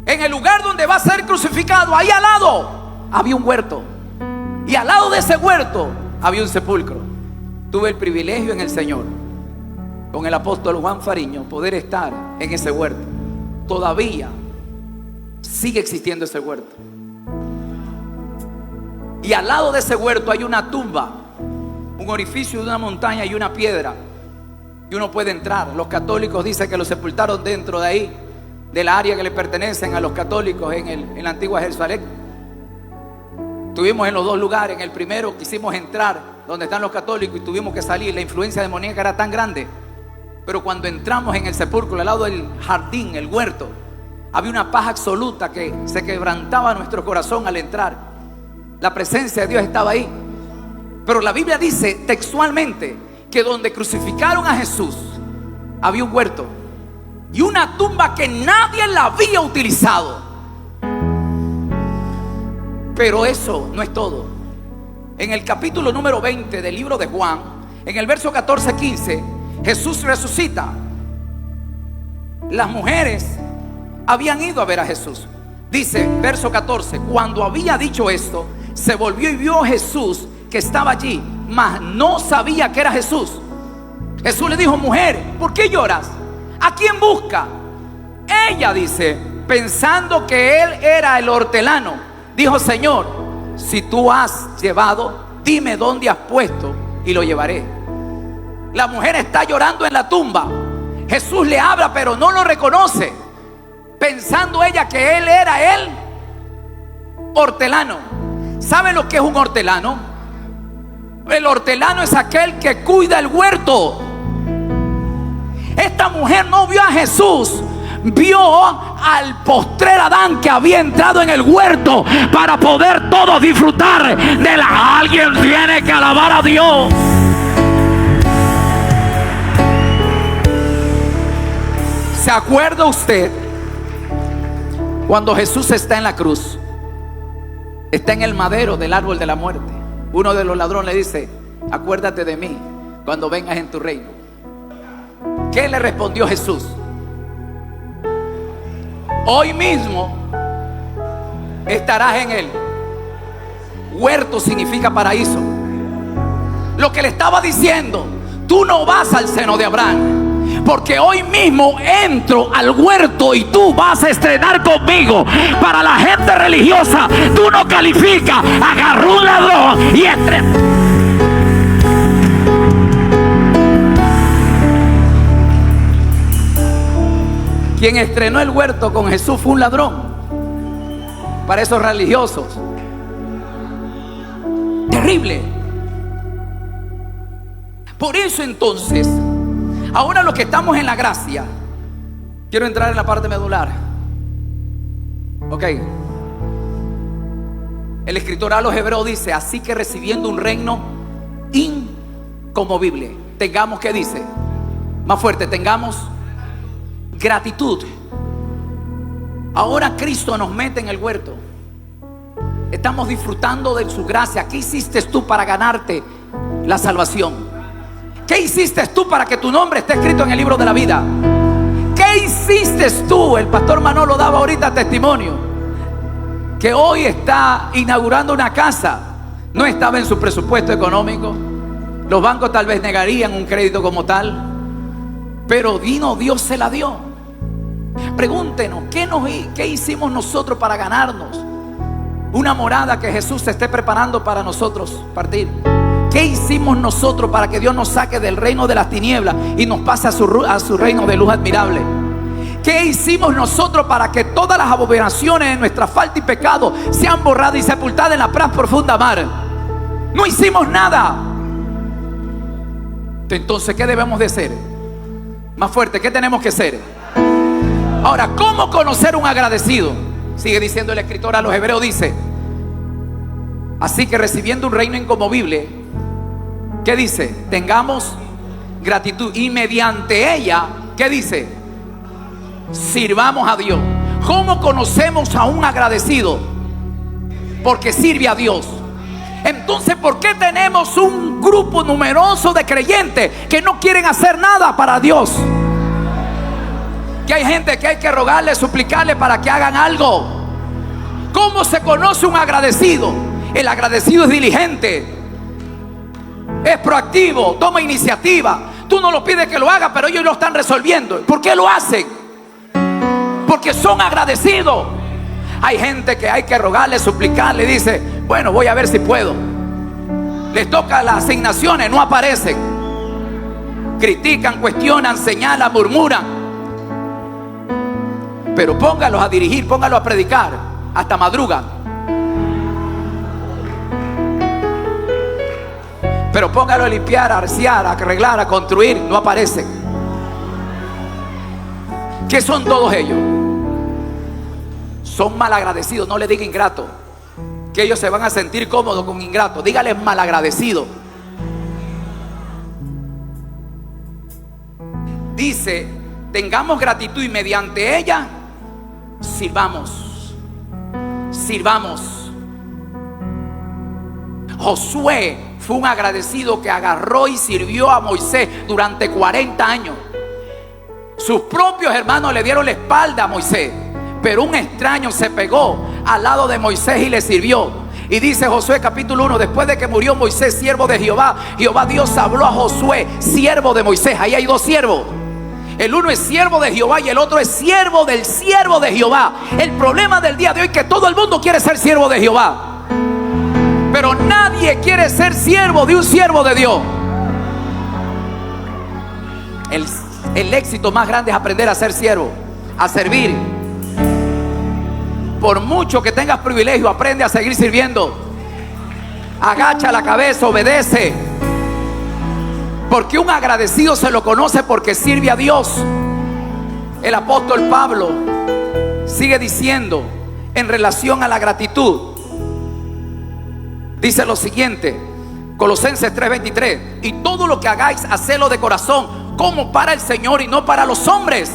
En el lugar donde va a ser crucificado, ahí al lado había un huerto, y al lado de ese huerto había un sepulcro. Tuve el privilegio en el Señor, con el apóstol Juan Fariño, poder estar en ese huerto. Todavía sigue existiendo ese huerto. Y al lado de ese huerto hay una tumba, un orificio de una montaña y una piedra, y uno puede entrar. Los católicos dicen que lo sepultaron dentro de ahí, del área que le pertenecen a los católicos en la antigua Jerusalén. Estuvimos en los dos lugares. En el primero quisimos entrar donde están los católicos y tuvimos que salir. La influencia demoníaca era tan grande. Pero cuando entramos en el sepulcro, al lado del jardín, el huerto, había una paz absoluta que se quebrantaba nuestro corazón al entrar. La presencia de Dios estaba ahí. Pero la Biblia dice textualmente que donde crucificaron a Jesús había un huerto y una tumba que nadie la había utilizado. Pero eso no es todo. En el capítulo número 20 del libro de Juan, en el verso 14-15, Jesús resucita. Las mujeres habían ido a ver a Jesús. Dice, verso 14, cuando había dicho esto, se volvió y vio a Jesús que estaba allí, mas no sabía que era Jesús. Jesús le dijo, mujer, ¿por qué lloras? ¿A quién busca? Ella dice, pensando que él era el hortelano, dijo, Señor, si tú has llevado, dime dónde has puesto y lo llevaré. La mujer está llorando en la tumba. Jesús le habla, pero no lo reconoce, pensando ella que él era el hortelano. ¿Sabe lo que es un hortelano? El hortelano es aquel que cuida el huerto. Esta mujer no vio a Jesús, vio al postrer Adán que había entrado en el huerto para poder todos disfrutar de la... Alguien tiene que alabar a Dios. ¿Se acuerda usted cuando Jesús está en la cruz? Está en el madero del árbol de la muerte. Uno de los ladrones le dice, acuérdate de mí cuando vengas en tu reino. ¿Qué le respondió Jesús? Hoy mismo estarás en él. Huerto significa paraíso. Lo que le estaba diciendo, tú no vas al seno de Abraham, porque hoy mismo entro al huerto y tú vas a estrenar conmigo. Para la gente religiosa, tú no calificas. Agarró un ladrón y estrenó. Quien estrenó el huerto con Jesús fue un ladrón. Para esos religiosos, terrible. Por eso entonces, ahora los que estamos en la gracia, quiero entrar en la parte medular. Ok. El escritor a los Hebreos dice, así que recibiendo un reino inconmovible, tengamos, ¿qué dice? Más fuerte, tengamos gratitud. Ahora Cristo nos mete en el huerto. Estamos disfrutando de su gracia. ¿Qué hiciste tú para ganarte la salvación? ¿Qué hiciste tú para que tu nombre esté escrito en el libro de la vida? ¿Qué hiciste tú? El pastor Manolo daba ahorita testimonio que hoy está inaugurando una casa. No estaba en su presupuesto económico. Los bancos tal vez negarían un crédito como tal, pero vino Dios, se la dio. Pregúntenos, ¿qué hicimos nosotros para ganarnos una morada que Jesús se esté preparando para nosotros partir? ¿Qué hicimos nosotros para que Dios nos saque del reino de las tinieblas y nos pase a su reino de luz admirable? ¿Qué hicimos nosotros para que todas las abominaciones de nuestra falta y pecado sean borradas y sepultadas en la paz profunda mar? No hicimos nada. Entonces, ¿qué debemos de hacer? Más fuerte, ¿qué tenemos que hacer? Ahora, ¿cómo conocer un agradecido? Sigue diciendo el escritor a los Hebreos, dice, así que recibiendo un reino inconmovible, ¿Qué dice? Tengamos gratitud. Y mediante ella, ¿qué dice? Sirvamos a Dios. ¿Cómo conocemos a un agradecido? Porque sirve a Dios. Entonces, ¿por qué tenemos un grupo numeroso de creyentes que no quieren hacer nada para Dios? Que hay gente que hay que rogarle, suplicarle para que hagan algo. ¿Cómo se conoce un agradecido? El agradecido es diligente, es proactivo, toma iniciativa. Tú no lo pides que lo haga, pero ellos lo están resolviendo. ¿Por qué lo hacen? Porque son agradecidos. Hay gente que hay que rogarle, suplicarle, dice, bueno, voy a ver si puedo. Les toca las asignaciones, no aparecen. Critican, cuestionan, señalan, murmuran. Pero póngalos a dirigir, póngalos a predicar, hasta madrugan. Pero póngalo a limpiar, a arciar, a arreglar, a construir, no aparecen. ¿Qué son todos ellos? Son malagradecidos. No le diga ingrato, que ellos se van a sentir cómodos con ingrato. Dígale malagradecido. Dice, tengamos gratitud y mediante ella sirvamos. Sirvamos. Josué fue un agradecido que agarró y sirvió a Moisés durante 40 años. Sus propios hermanos le dieron la espalda a Moisés, pero un extraño se pegó al lado de Moisés y le sirvió. Y dice Josué capítulo 1, después de que murió Moisés, siervo de Jehová, Dios habló a Josué, siervo de Moisés. Ahí hay dos siervos. El uno es siervo de Jehová y el otro es siervo del siervo de Jehová. El problema del día de hoy es que todo el mundo quiere ser siervo de Jehová, pero nadie quiere ser siervo de un siervo de Dios. El éxito más grande es aprender a ser siervo, a servir. Por mucho que tengas privilegio, aprende a seguir sirviendo. Agacha la cabeza, obedece. Porque un agradecido se lo conoce porque sirve a Dios. El apóstol Pablo sigue diciendo en relación a la gratitud. Dice lo siguiente, Colosenses 3:23: y todo lo que hagáis, hacedlo de corazón, como para el Señor y no para los hombres.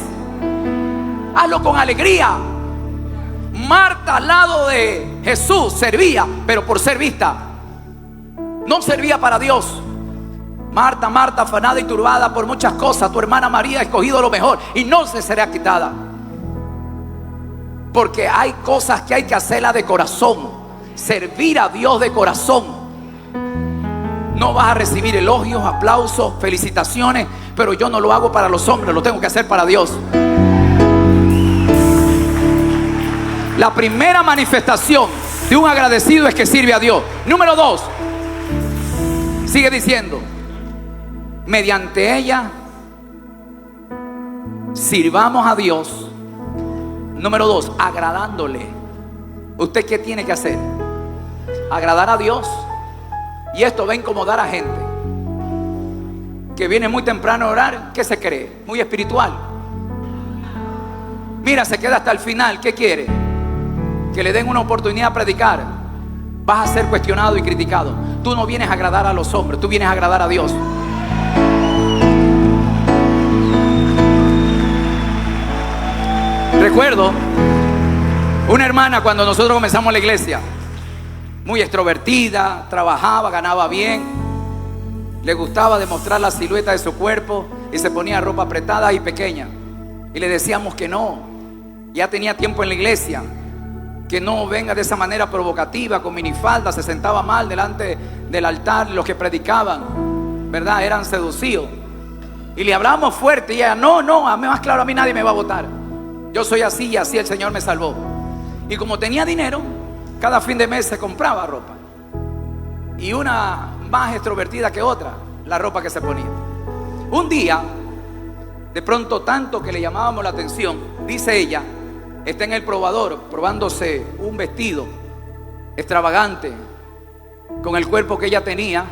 Hazlo con alegría. Marta al lado de Jesús servía, pero por ser vista. No servía para Dios. Marta, Marta, afanada y turbada por muchas cosas, tu hermana María ha escogido lo mejor y no se será quitada. Porque hay cosas que hay que hacerlas de corazón. Servir a Dios de corazón. No vas a recibir elogios, aplausos, felicitaciones, pero yo no lo hago para los hombres, lo tengo que hacer para Dios. La primera manifestación de un agradecido es que sirve a Dios. Número 2, sigue diciendo, mediante ella sirvamos a Dios. Número 2, agradándole. ¿Usted qué tiene que hacer? Agradar a Dios. Y esto va a incomodar a gente que viene muy temprano a orar. ¿Qué se cree? Muy espiritual. Mira, se queda hasta el final. ¿Qué quiere? Que le den una oportunidad a predicar. Vas a ser cuestionado y criticado. Tú no vienes a agradar a los hombres, tú vienes a agradar a Dios. Recuerdo una hermana cuando nosotros comenzamos la iglesia, muy extrovertida, trabajaba, ganaba bien, le gustaba demostrar la silueta de su cuerpo y se ponía ropa apretada y pequeña. Y le decíamos que no, ya tenía tiempo en la iglesia, que no venga de esa manera provocativa, con minifalda, se sentaba mal delante del altar. Los que predicaban, ¿verdad?, eran seducidos. Y le hablamos fuerte y ella, no, a mí más claro, a mí nadie me va a votar. Yo soy así y así el Señor me salvó. Y como tenía dinero, cada fin de mes se compraba ropa. Y una más extrovertida que otra, la ropa que se ponía. Un día, de pronto tanto que le llamábamos la atención, dice ella, está en el probador probándose un vestido extravagante con el cuerpo que ella tenía.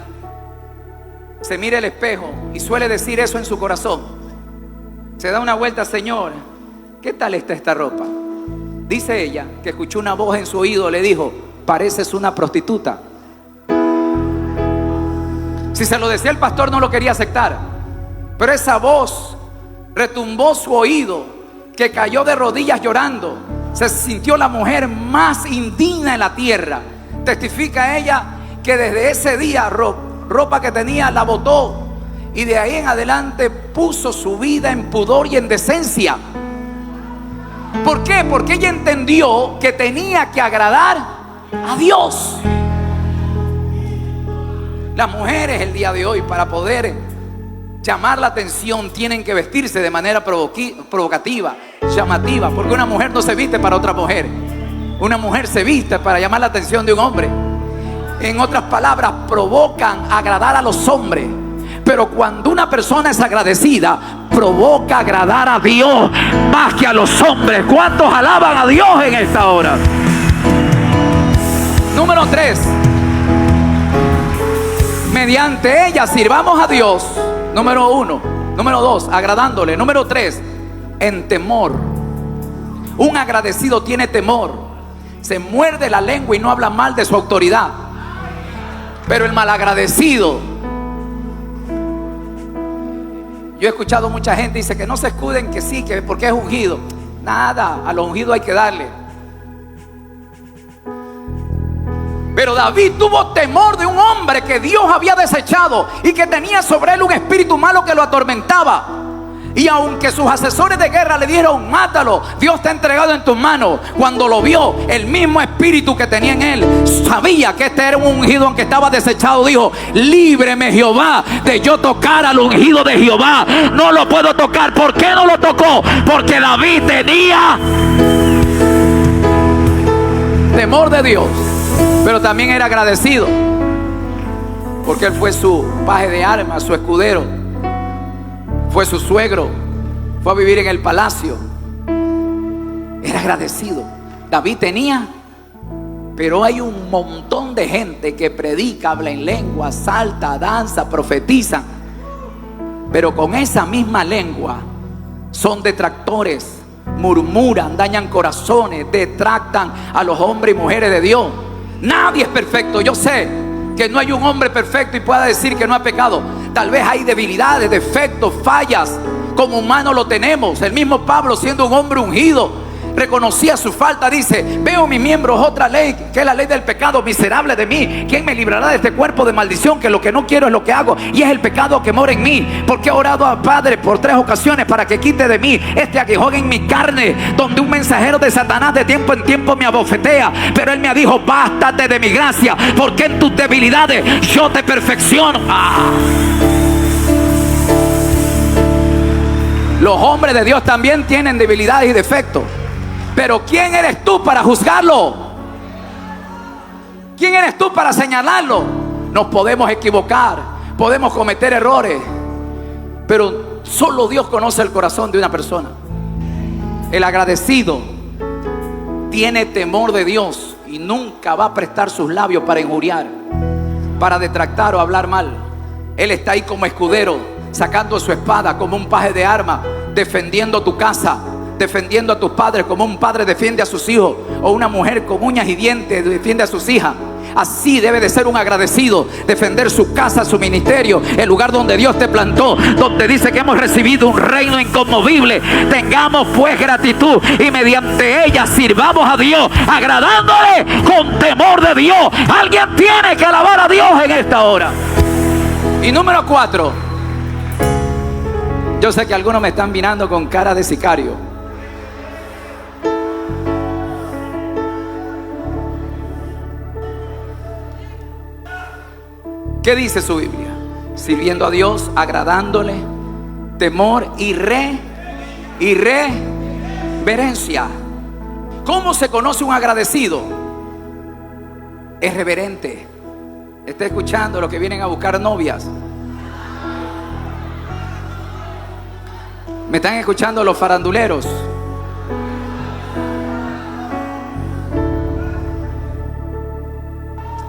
Se mira el espejo y suele decir eso en su corazón. Se da una vuelta, Señor, ¿qué tal está esta ropa? Dice ella que escuchó una voz en su oído, le dijo, pareces una prostituta. Si se lo decía el pastor, no lo quería aceptar. Pero esa voz retumbó su oído, que cayó de rodillas llorando. Se sintió la mujer más indigna en la tierra. Testifica ella que desde ese día ropa que tenía la botó, y de ahí en adelante puso su vida en pudor y en decencia. ¿Por qué? Porque ella entendió que tenía que agradar a Dios. Las mujeres el día de hoy, para poder llamar la atención, tienen que vestirse de manera provocativa, llamativa, porque una mujer no se viste para otra mujer. Una mujer se viste para llamar la atención de un hombre. En otras palabras, provocan agradar a los hombres. Pero cuando una persona es agradecida, provoca agradar a Dios más que a los hombres. ¿Cuántos alaban a Dios en esta hora? Número 3. Mediante ella sirvamos a Dios. Número 1. Número 2, agradándole. Número 3, en temor. Un agradecido tiene temor. Se muerde la lengua y no habla mal de su autoridad. Pero el malagradecido, yo he escuchado mucha gente dice que no se escuden, que sí, que porque es ungido. Nada, a lo ungido hay que darle. Pero David tuvo temor de un hombre que Dios había desechado y que tenía sobre él un espíritu malo que lo atormentaba. Y aunque sus asesores de guerra le dijeron: mátalo, Dios te ha entregado en tus manos, cuando lo vio, el mismo espíritu que tenía en él sabía que este era un ungido, aunque estaba desechado. Dijo: líbreme Jehová de yo tocar al ungido de Jehová. No lo puedo tocar. ¿Por qué no lo tocó? Porque David tenía temor de Dios, pero también era agradecido, porque él fue su paje de armas, su escudero, fue su suegro, fue a vivir en el palacio. Era agradecido. David tenía. Pero hay un montón de gente que predica, habla en lengua, salta, danza, profetiza, pero con esa misma lengua son detractores, murmuran, dañan corazones, detractan a los hombres y mujeres de Dios. Nadie es perfecto. Yo sé que no hay un hombre perfecto y pueda decir que no ha pecado. Tal vez hay debilidades, defectos, fallas. Como humanos lo tenemos. El mismo Pablo, siendo un hombre ungido, reconocía su falta. Dice: veo en mis miembros otra ley, que es la ley del pecado. Miserable de mí, ¿quién me librará de este cuerpo de maldición? Que lo que no quiero es lo que hago, y es el pecado que mora en mí. Porque he orado al Padre por 3 ocasiones para que quite de mí este aguijón en mi carne, donde un mensajero de Satanás de tiempo en tiempo me abofetea. Pero él me dijo: bástate de mi gracia, porque en tus debilidades yo te perfecciono. Los hombres de Dios también tienen debilidades y defectos. Pero ¿quién eres tú para juzgarlo? ¿Quién eres tú para señalarlo? Nos podemos equivocar, podemos cometer errores, pero solo Dios conoce el corazón de una persona. El agradecido tiene temor de Dios y nunca va a prestar sus labios para injuriar, para detractar o hablar mal. Él está ahí como escudero, sacando su espada como un paje de arma, defendiendo tu casa, defendiendo a tus padres como un padre defiende a sus hijos, o una mujer con uñas y dientes defiende a sus hijas. Así debe de ser un agradecido, defender su casa, su ministerio, el lugar donde Dios te plantó, donde dice que hemos recibido un reino inconmovible. Tengamos pues gratitud y mediante ella sirvamos a Dios, agradándole con temor de Dios. Alguien tiene que alabar a Dios en esta hora. Y número 4, yo sé que algunos me están mirando con cara de sicario. ¿Qué dice su Biblia? Sirviendo a Dios, agradándole, temor y reverencia. ¿Cómo se conoce un agradecido? Es reverente. Está escuchando los que vienen a buscar novias. ¿Me están escuchando los faranduleros?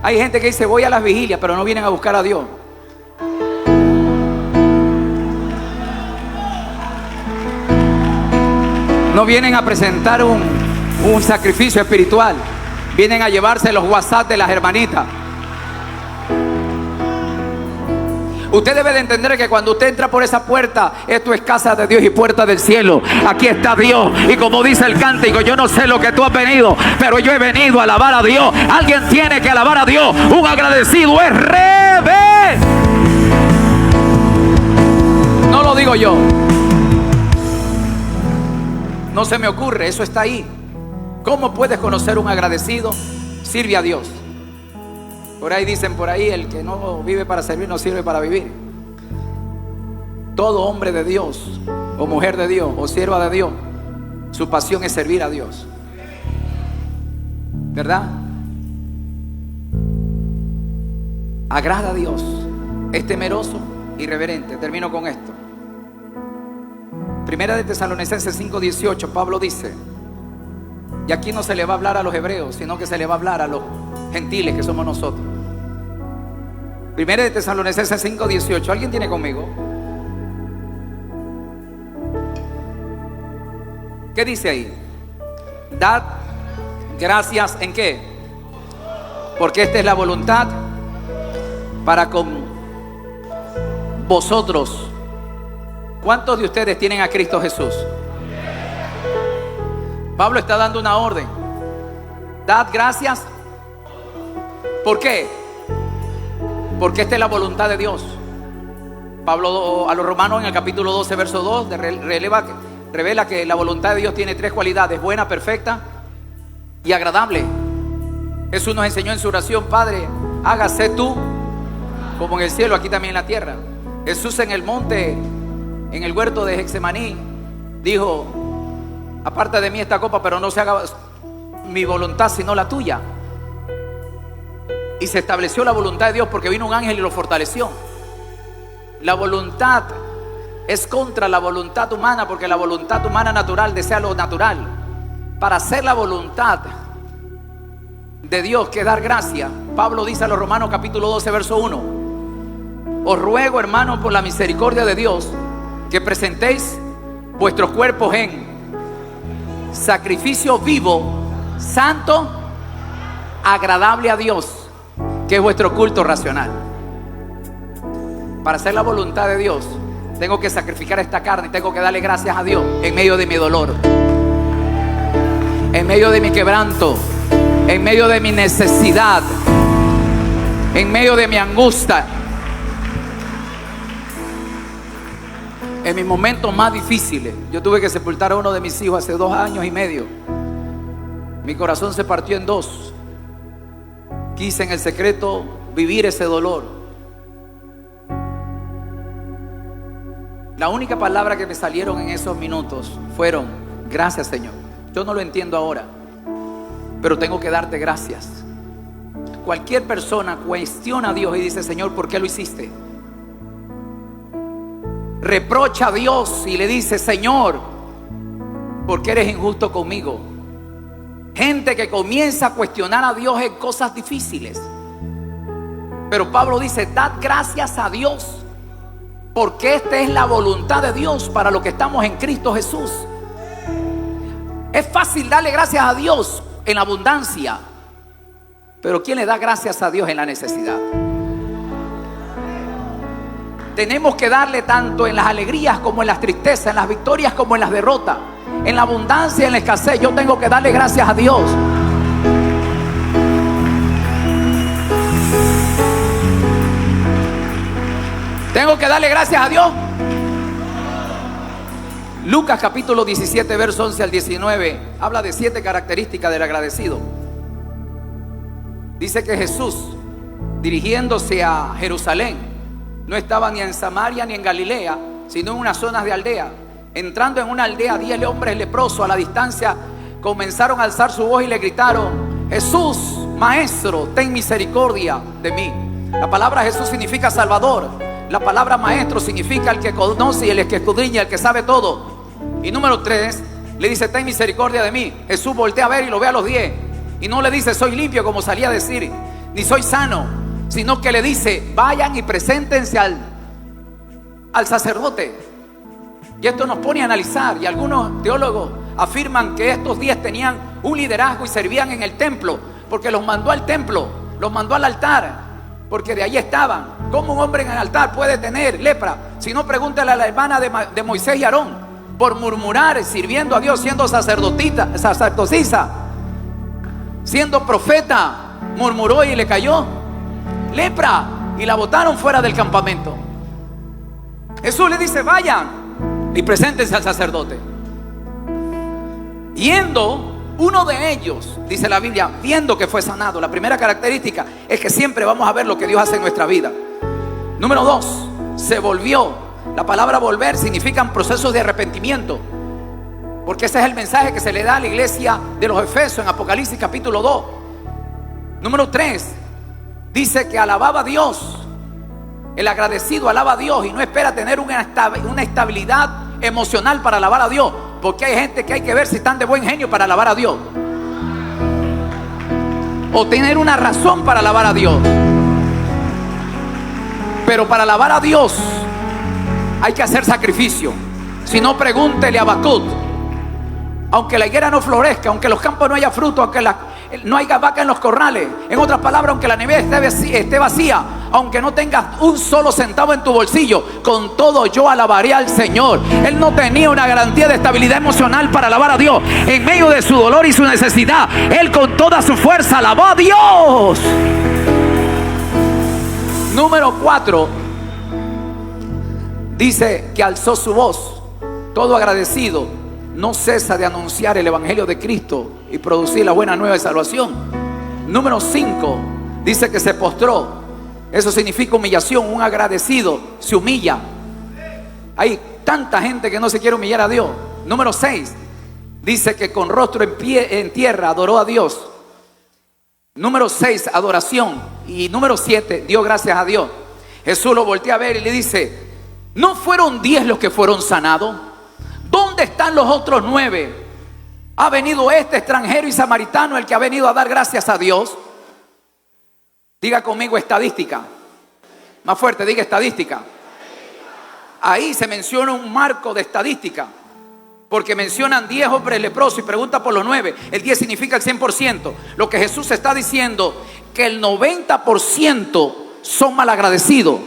Hay gente que dice: voy a las vigilias, pero no vienen a buscar a Dios. No vienen a presentar un sacrificio espiritual. Vienen a llevarse los WhatsApp de las hermanitas. Usted debe de entender que cuando usted entra por esa puerta, esto es casa de Dios y puerta del cielo. Aquí está Dios. Y como dice el cántico, yo no sé lo que tú has venido, pero yo he venido a alabar a Dios. Alguien tiene que alabar a Dios. Un agradecido es rebelde. No lo digo yo. No se me ocurre, eso está ahí. ¿Cómo puedes conocer un agradecido? Sirve a Dios. Por ahí dicen, por ahí, el que no vive para servir no sirve para vivir. Todo hombre de Dios, o mujer de Dios, o sierva de Dios, su pasión es servir a Dios. ¿Verdad? Agrada a Dios, es temeroso y reverente. Termino con esto. Primera de Tesalonicenses 5:18, Pablo dice, y aquí no se le va a hablar a los hebreos, sino que se le va a hablar a los gentiles que somos nosotros. Primera de Tesalonicenses 5:18, ¿alguien tiene conmigo? ¿Qué dice ahí? Dad gracias, ¿en qué? Porque esta es la voluntad para con vosotros. ¿Cuántos de ustedes tienen a Cristo Jesús? Pablo está dando una orden. Dad gracias. ¿Por qué? Porque esta es la voluntad de Dios. Pablo a los romanos en el capítulo 12, verso 2 revela que la voluntad de Dios tiene tres cualidades: buena, perfecta y agradable. Jesús nos enseñó en su oración: Padre, hágase tú como en el cielo, aquí también en la tierra. Jesús en el monte, en el huerto de Getsemaní, dijo: aparte de mí esta copa, pero no se haga mi voluntad sino la tuya. Y se estableció la voluntad de Dios porque vino un ángel y lo fortaleció. La voluntad es contra la voluntad humana, porque la voluntad humana natural desea lo natural. Para hacer la voluntad de Dios, que dar gracia, Pablo dice a los Romanos capítulo 12 verso 1: os ruego, hermanos, por la misericordia de Dios, que presentéis vuestros cuerpos en sacrificio vivo, santo, agradable a Dios, que es vuestro culto racional. Para hacer la voluntad de Dios, tengo que sacrificar esta carne, tengo que darle gracias a Dios en medio de mi dolor, en medio de mi quebranto, en medio de mi necesidad, en medio de mi angustia, en mis momentos más difíciles. Yo tuve que sepultar a uno de mis hijos hace 2 años y medio. Mi corazón se partió en dos. Quise en el secreto vivir ese dolor. La única palabra que me salieron en esos minutos fueron: gracias, Señor. Yo no lo entiendo ahora, pero tengo que darte gracias. Cualquier persona cuestiona a Dios y dice: Señor, ¿por qué lo hiciste? Reprocha a Dios y le dice: Señor, ¿por qué eres injusto conmigo? Gente que comienza a cuestionar a Dios en cosas difíciles. Pero Pablo dice: dad gracias a Dios, porque esta es la voluntad de Dios para los que estamos en Cristo Jesús. Es fácil darle gracias a Dios en la abundancia, pero ¿quién le da gracias a Dios en la necesidad? Tenemos que darle tanto en las alegrías como en las tristezas, en las victorias como en las derrotas, en la abundancia y en la escasez. Yo tengo que darle gracias a Dios. Tengo que darle gracias a Dios. Lucas capítulo 17 verso 11 al 19 habla de 7 características del agradecido. Dice que Jesús, dirigiéndose a Jerusalén, no estaba ni en Samaria ni en Galilea, sino en unas zonas de aldea. Entrando en una aldea, 10 hombres leprosos a la distancia comenzaron a alzar su voz y le gritaron: Jesús, Maestro, ten misericordia de mí. La palabra Jesús significa Salvador. La palabra Maestro significa el que conoce y el que escudriña, el que sabe todo. Y número 3, le dice: ten misericordia de mí. Jesús voltea a ver y lo ve a los 10. Y no le dice: soy limpio, como salía a decir, ni soy sano, sino que le dice: vayan y preséntense al sacerdote. Y esto nos pone a analizar. Y algunos teólogos afirman que estos 10 tenían un liderazgo y servían en el templo, porque los mandó al templo, los mandó al altar, porque de ahí estaban. ¿Cómo un hombre en el altar puede tener lepra? Si no, pregúntale a la hermana de Moisés y Aarón, por murmurar, sirviendo a Dios, siendo sacerdotisa, siendo profeta, murmuró y le cayó lepra y la botaron fuera del campamento. Jesús le dice: vayan y preséntense al sacerdote. Yendo, uno de ellos, dice la Biblia, viendo que fue sanado. La primera característica es que siempre vamos a ver lo que Dios hace en nuestra vida. Número 2, se volvió. La palabra volver significa procesos de arrepentimiento, porque ese es el mensaje que se le da a la iglesia de los Efesios en Apocalipsis capítulo 2. Número 3, dice que alababa a Dios. El agradecido alaba a Dios y no espera tener una estabilidad emocional para alabar a Dios, porque hay gente que hay que ver si están de buen genio para alabar a Dios, o tener una razón para alabar a Dios. Pero para alabar a Dios hay que hacer sacrificio. Si no, pregúntele a Habacuc. Aunque la higuera no florezca, aunque los campos no haya fruto, aunque no haya vaca en los corrales, en otras palabras, aunque la nevera esté vacía, aunque no tengas un solo centavo en tu bolsillo, con todo yo alabaré al Señor. Él no tenía una garantía de estabilidad emocional para alabar a Dios. En medio de su dolor y su necesidad, él con toda su fuerza alabó a Dios. Número 4, dice que alzó su voz. Todo agradecido no cesa de anunciar el evangelio de Cristo y producir la buena nueva de salvación. Número 5, dice que se postró. Eso significa humillación. Un agradecido se humilla. Hay tanta gente que no se quiere humillar a Dios. Número 6, dice que con rostro en tierra adoró a Dios. Número 6, adoración. Y número 7, dio gracias a Dios. Jesús lo voltea a ver y le dice: ¿no fueron 10 los que fueron sanados? ¿Dónde están los otros 9? ¿Ha venido este extranjero y samaritano el que ha venido a dar gracias a Dios? Diga conmigo estadística. Más fuerte, diga estadística. Ahí se menciona un marco de estadística, porque mencionan 10 hombres leprosos y pregunta por los 9. El 10 significa el 100%. Lo que Jesús está diciendo, que el 90% son malagradecidos,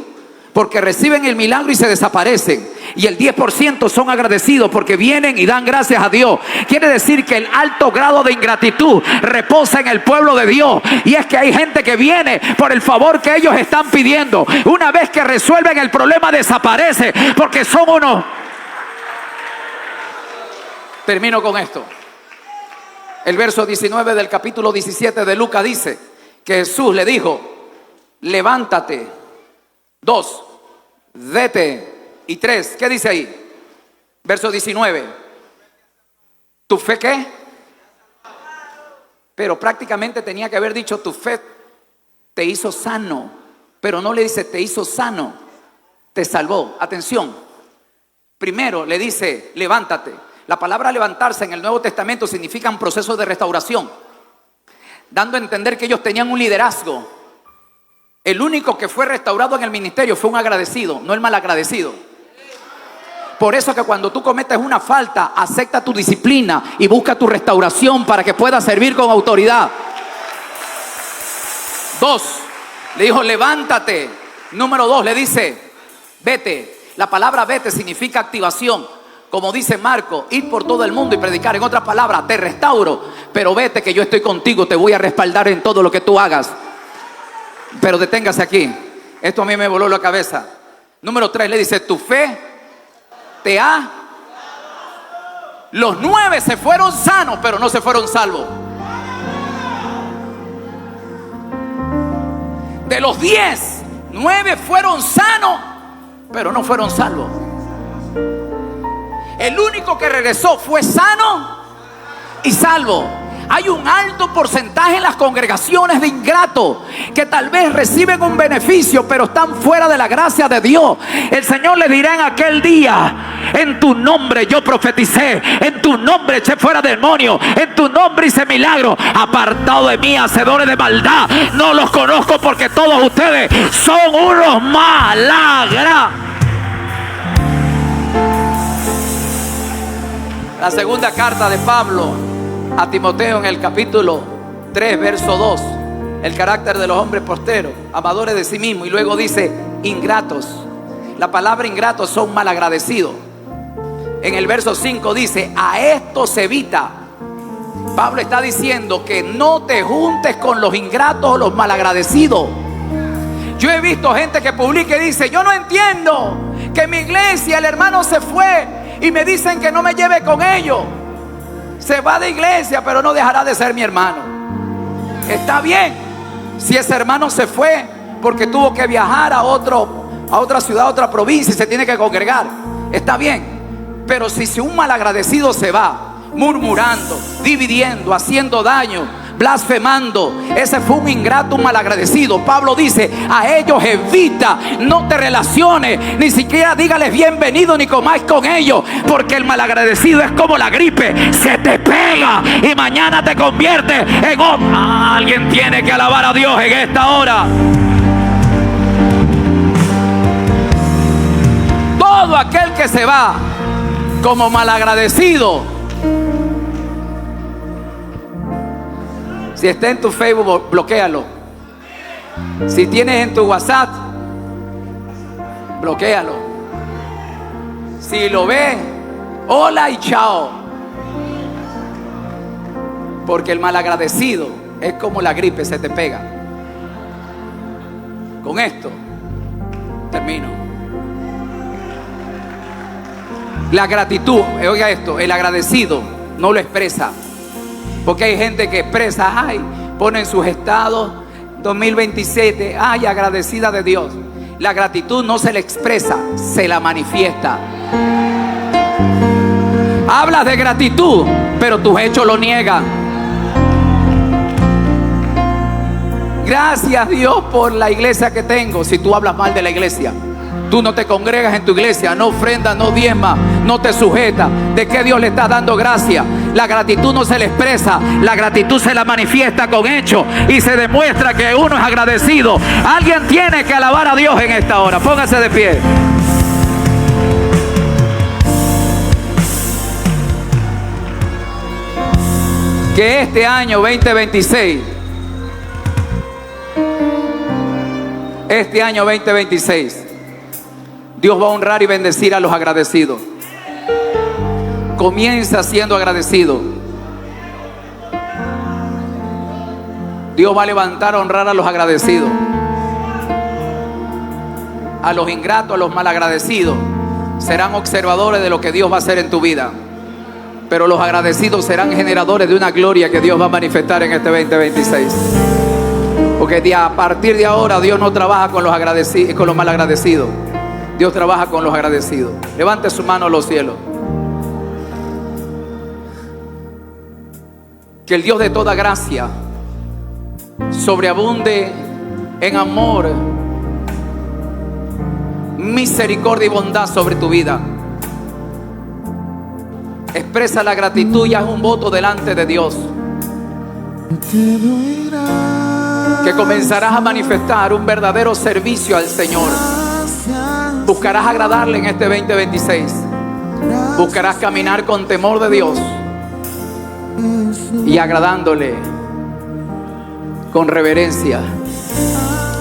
porque reciben el milagro y se desaparecen. Y el 10% son agradecidos porque vienen y dan gracias a Dios. Quiere decir que el alto grado de ingratitud reposa en el pueblo de Dios. Y es que hay gente que viene por el favor que ellos están pidiendo. Una vez que resuelven el problema, desaparece, porque son unos... Termino con esto. El verso 19 del capítulo 17 de Lucas dice que Jesús le dijo: levántate. 2, vete. Y 3, ¿qué dice ahí? Verso 19. ¿Tu fe qué? Pero prácticamente tenía que haber dicho: tu fe te hizo sano. Pero no le dice te hizo sano, te salvó. Atención. Primero le dice levántate. La palabra levantarse en el Nuevo Testamento significa un proceso de restauración, dando a entender que ellos tenían un liderazgo. El único que fue restaurado en el ministerio fue un agradecido, no el malagradecido. Por eso que cuando tú cometes una falta, acepta tu disciplina y busca tu restauración para que puedas servir con autoridad. 2, le dijo levántate. Número 2, le dice vete. La palabra vete significa activación. Como dice Marco, ir por todo el mundo y predicar. En otras palabras, te restauro, pero vete que yo estoy contigo, te voy a respaldar en todo lo que tú hagas. Pero deténgase aquí. Esto a mí me voló la cabeza. Número 3, le dice: tu fe te ha... Los 9 se fueron sanos, pero no se fueron salvos. De los 10, 9 fueron sanos, pero no fueron salvos. El único que regresó fue sano y salvo. Hay un alto porcentaje en las congregaciones de ingratos que tal vez reciben un beneficio, pero están fuera de la gracia de Dios. El Señor le dirá en aquel día: en tu nombre yo profeticé, en tu nombre eché fuera demonios, en tu nombre hice milagros. Apartado de mí, hacedores de maldad, no los conozco, porque todos ustedes son unos malagradecidos. La segunda carta de Pablo a Timoteo, en el capítulo 3, verso 2, el carácter de los hombres posteros, amadores de sí mismos. Y luego dice: ingratos. La palabra ingratos son malagradecidos. En el verso 5 dice: a esto se evita. Pablo está diciendo que no te juntes con los ingratos o los malagradecidos. Yo he visto gente que publica y dice: yo no entiendo que en mi iglesia el hermano se fue y me dicen que no me lleve con ellos. Se va de iglesia, pero no dejará de ser mi hermano. Está bien si ese hermano se fue porque tuvo que viajar a otra ciudad, a otra provincia, y se tiene que congregar. Está bien. Pero si un malagradecido se va murmurando, dividiendo, haciendo daño, blasfemando, ese fue un ingrato, un malagradecido. Pablo dice: a ellos evita, no te relaciones, ni siquiera dígales bienvenido ni comáis con ellos, porque el malagradecido es como la gripe, se te pega y mañana te convierte en otro. Alguien tiene que alabar a Dios en esta hora. Todo aquel que se va como malagradecido, si está en tu Facebook, bloquéalo. Si tienes en tu WhatsApp, bloquéalo. Si lo ves, hola y chao. Porque el malagradecido es como la gripe, se te pega. Con esto termino. La gratitud, oiga esto, el agradecido no lo expresa. Porque hay gente que expresa, ay, pone en sus estados 2027, ay, agradecida de Dios. La gratitud no se le expresa, se la manifiesta. Hablas de gratitud, pero tus hechos lo niegan. Gracias Dios por la iglesia que tengo. Si tú hablas mal de la iglesia, tú no te congregas en tu iglesia, no ofrendas, no diezmas, no te sujetas, ¿de qué Dios le está dando gracia? La gratitud no se le expresa, la gratitud se la manifiesta con hechos y se demuestra que uno es agradecido. Alguien tiene que alabar a Dios en esta hora. Póngase de pie. Que este año 2026, Dios va a honrar y bendecir a los agradecidos. Comienza siendo agradecido. Dios va a levantar a honrar a los agradecidos. A los ingratos, a los malagradecidos, serán observadores de lo que Dios va a hacer en tu vida. Pero los agradecidos serán generadores de una gloria que Dios va a manifestar en este 2026. Porque a partir de ahora Dios no trabaja con los agradecidos, con los malagradecidos. Dios trabaja con los agradecidos. Levante su mano a los cielos. Que el Dios de toda gracia sobreabunde en amor, misericordia y bondad sobre tu vida. Expresa la gratitud y haz un voto delante de Dios. Que comenzarás a manifestar un verdadero servicio al Señor. Buscarás agradarle en este 2026. Buscarás caminar con temor de Dios y agradándole con reverencia.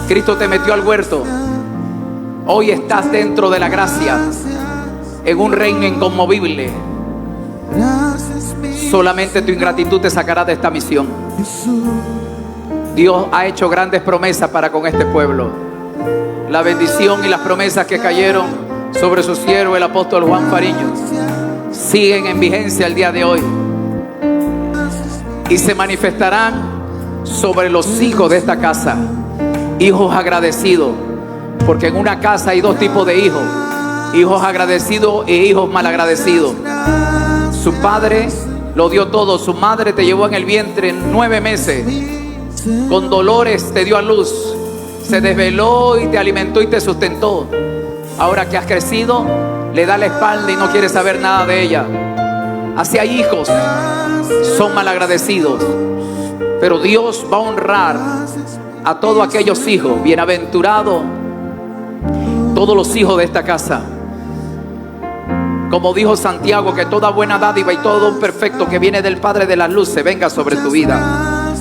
Cristo te metió al huerto. Hoy estás dentro de la gracia, en un reino inconmovible. Solamente tu ingratitud te sacará de esta misión. Dios ha hecho grandes promesas para con este pueblo. La bendición y las promesas que cayeron sobre su siervo el apóstol Juan Fariño siguen en vigencia el día de hoy y se manifestarán sobre los hijos de esta casa. Hijos agradecidos, porque en una casa hay dos tipos de hijos: hijos agradecidos e hijos malagradecidos. Su padre lo dio todo, su madre te llevó en el vientre 9 meses, con dolores te dio a luz, se desveló y te alimentó y te sustentó. Ahora que has crecido, le da la espalda y no quiere saber nada de ella. Así hay hijos, son malagradecidos, pero Dios va a honrar a todos aquellos hijos. Bienaventurados todos los hijos de esta casa. Como dijo Santiago, que toda buena dádiva y todo don perfecto que viene del Padre de las luces venga sobre tu vida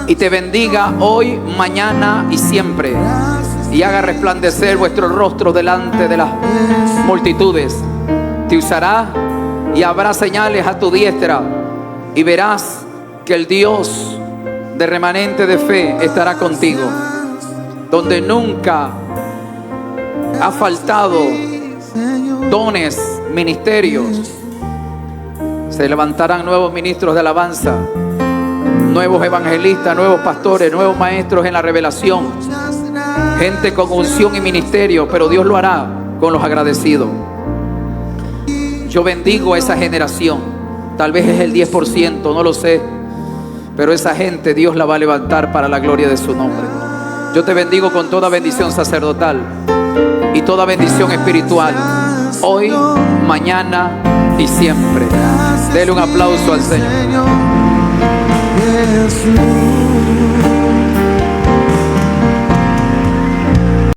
y te bendiga hoy, mañana y siempre. y haga resplandecer vuestro rostro delante de las multitudes. Te usará y habrá señales a tu diestra, y verás que el Dios de remanente de fe estará contigo. Donde nunca ha faltado dones, ministerios, se levantarán nuevos ministros de alabanza, nuevos evangelistas, nuevos pastores, nuevos maestros en la revelación, gente con unción y ministerio, pero Dios lo hará con los agradecidos. Yo bendigo a esa generación. Tal vez es el 10%, no lo sé, pero esa gente Dios la va a levantar para la gloria de su nombre. Yo te bendigo con toda bendición sacerdotal y toda bendición espiritual, hoy, mañana y siempre. Dele un aplauso al Señor.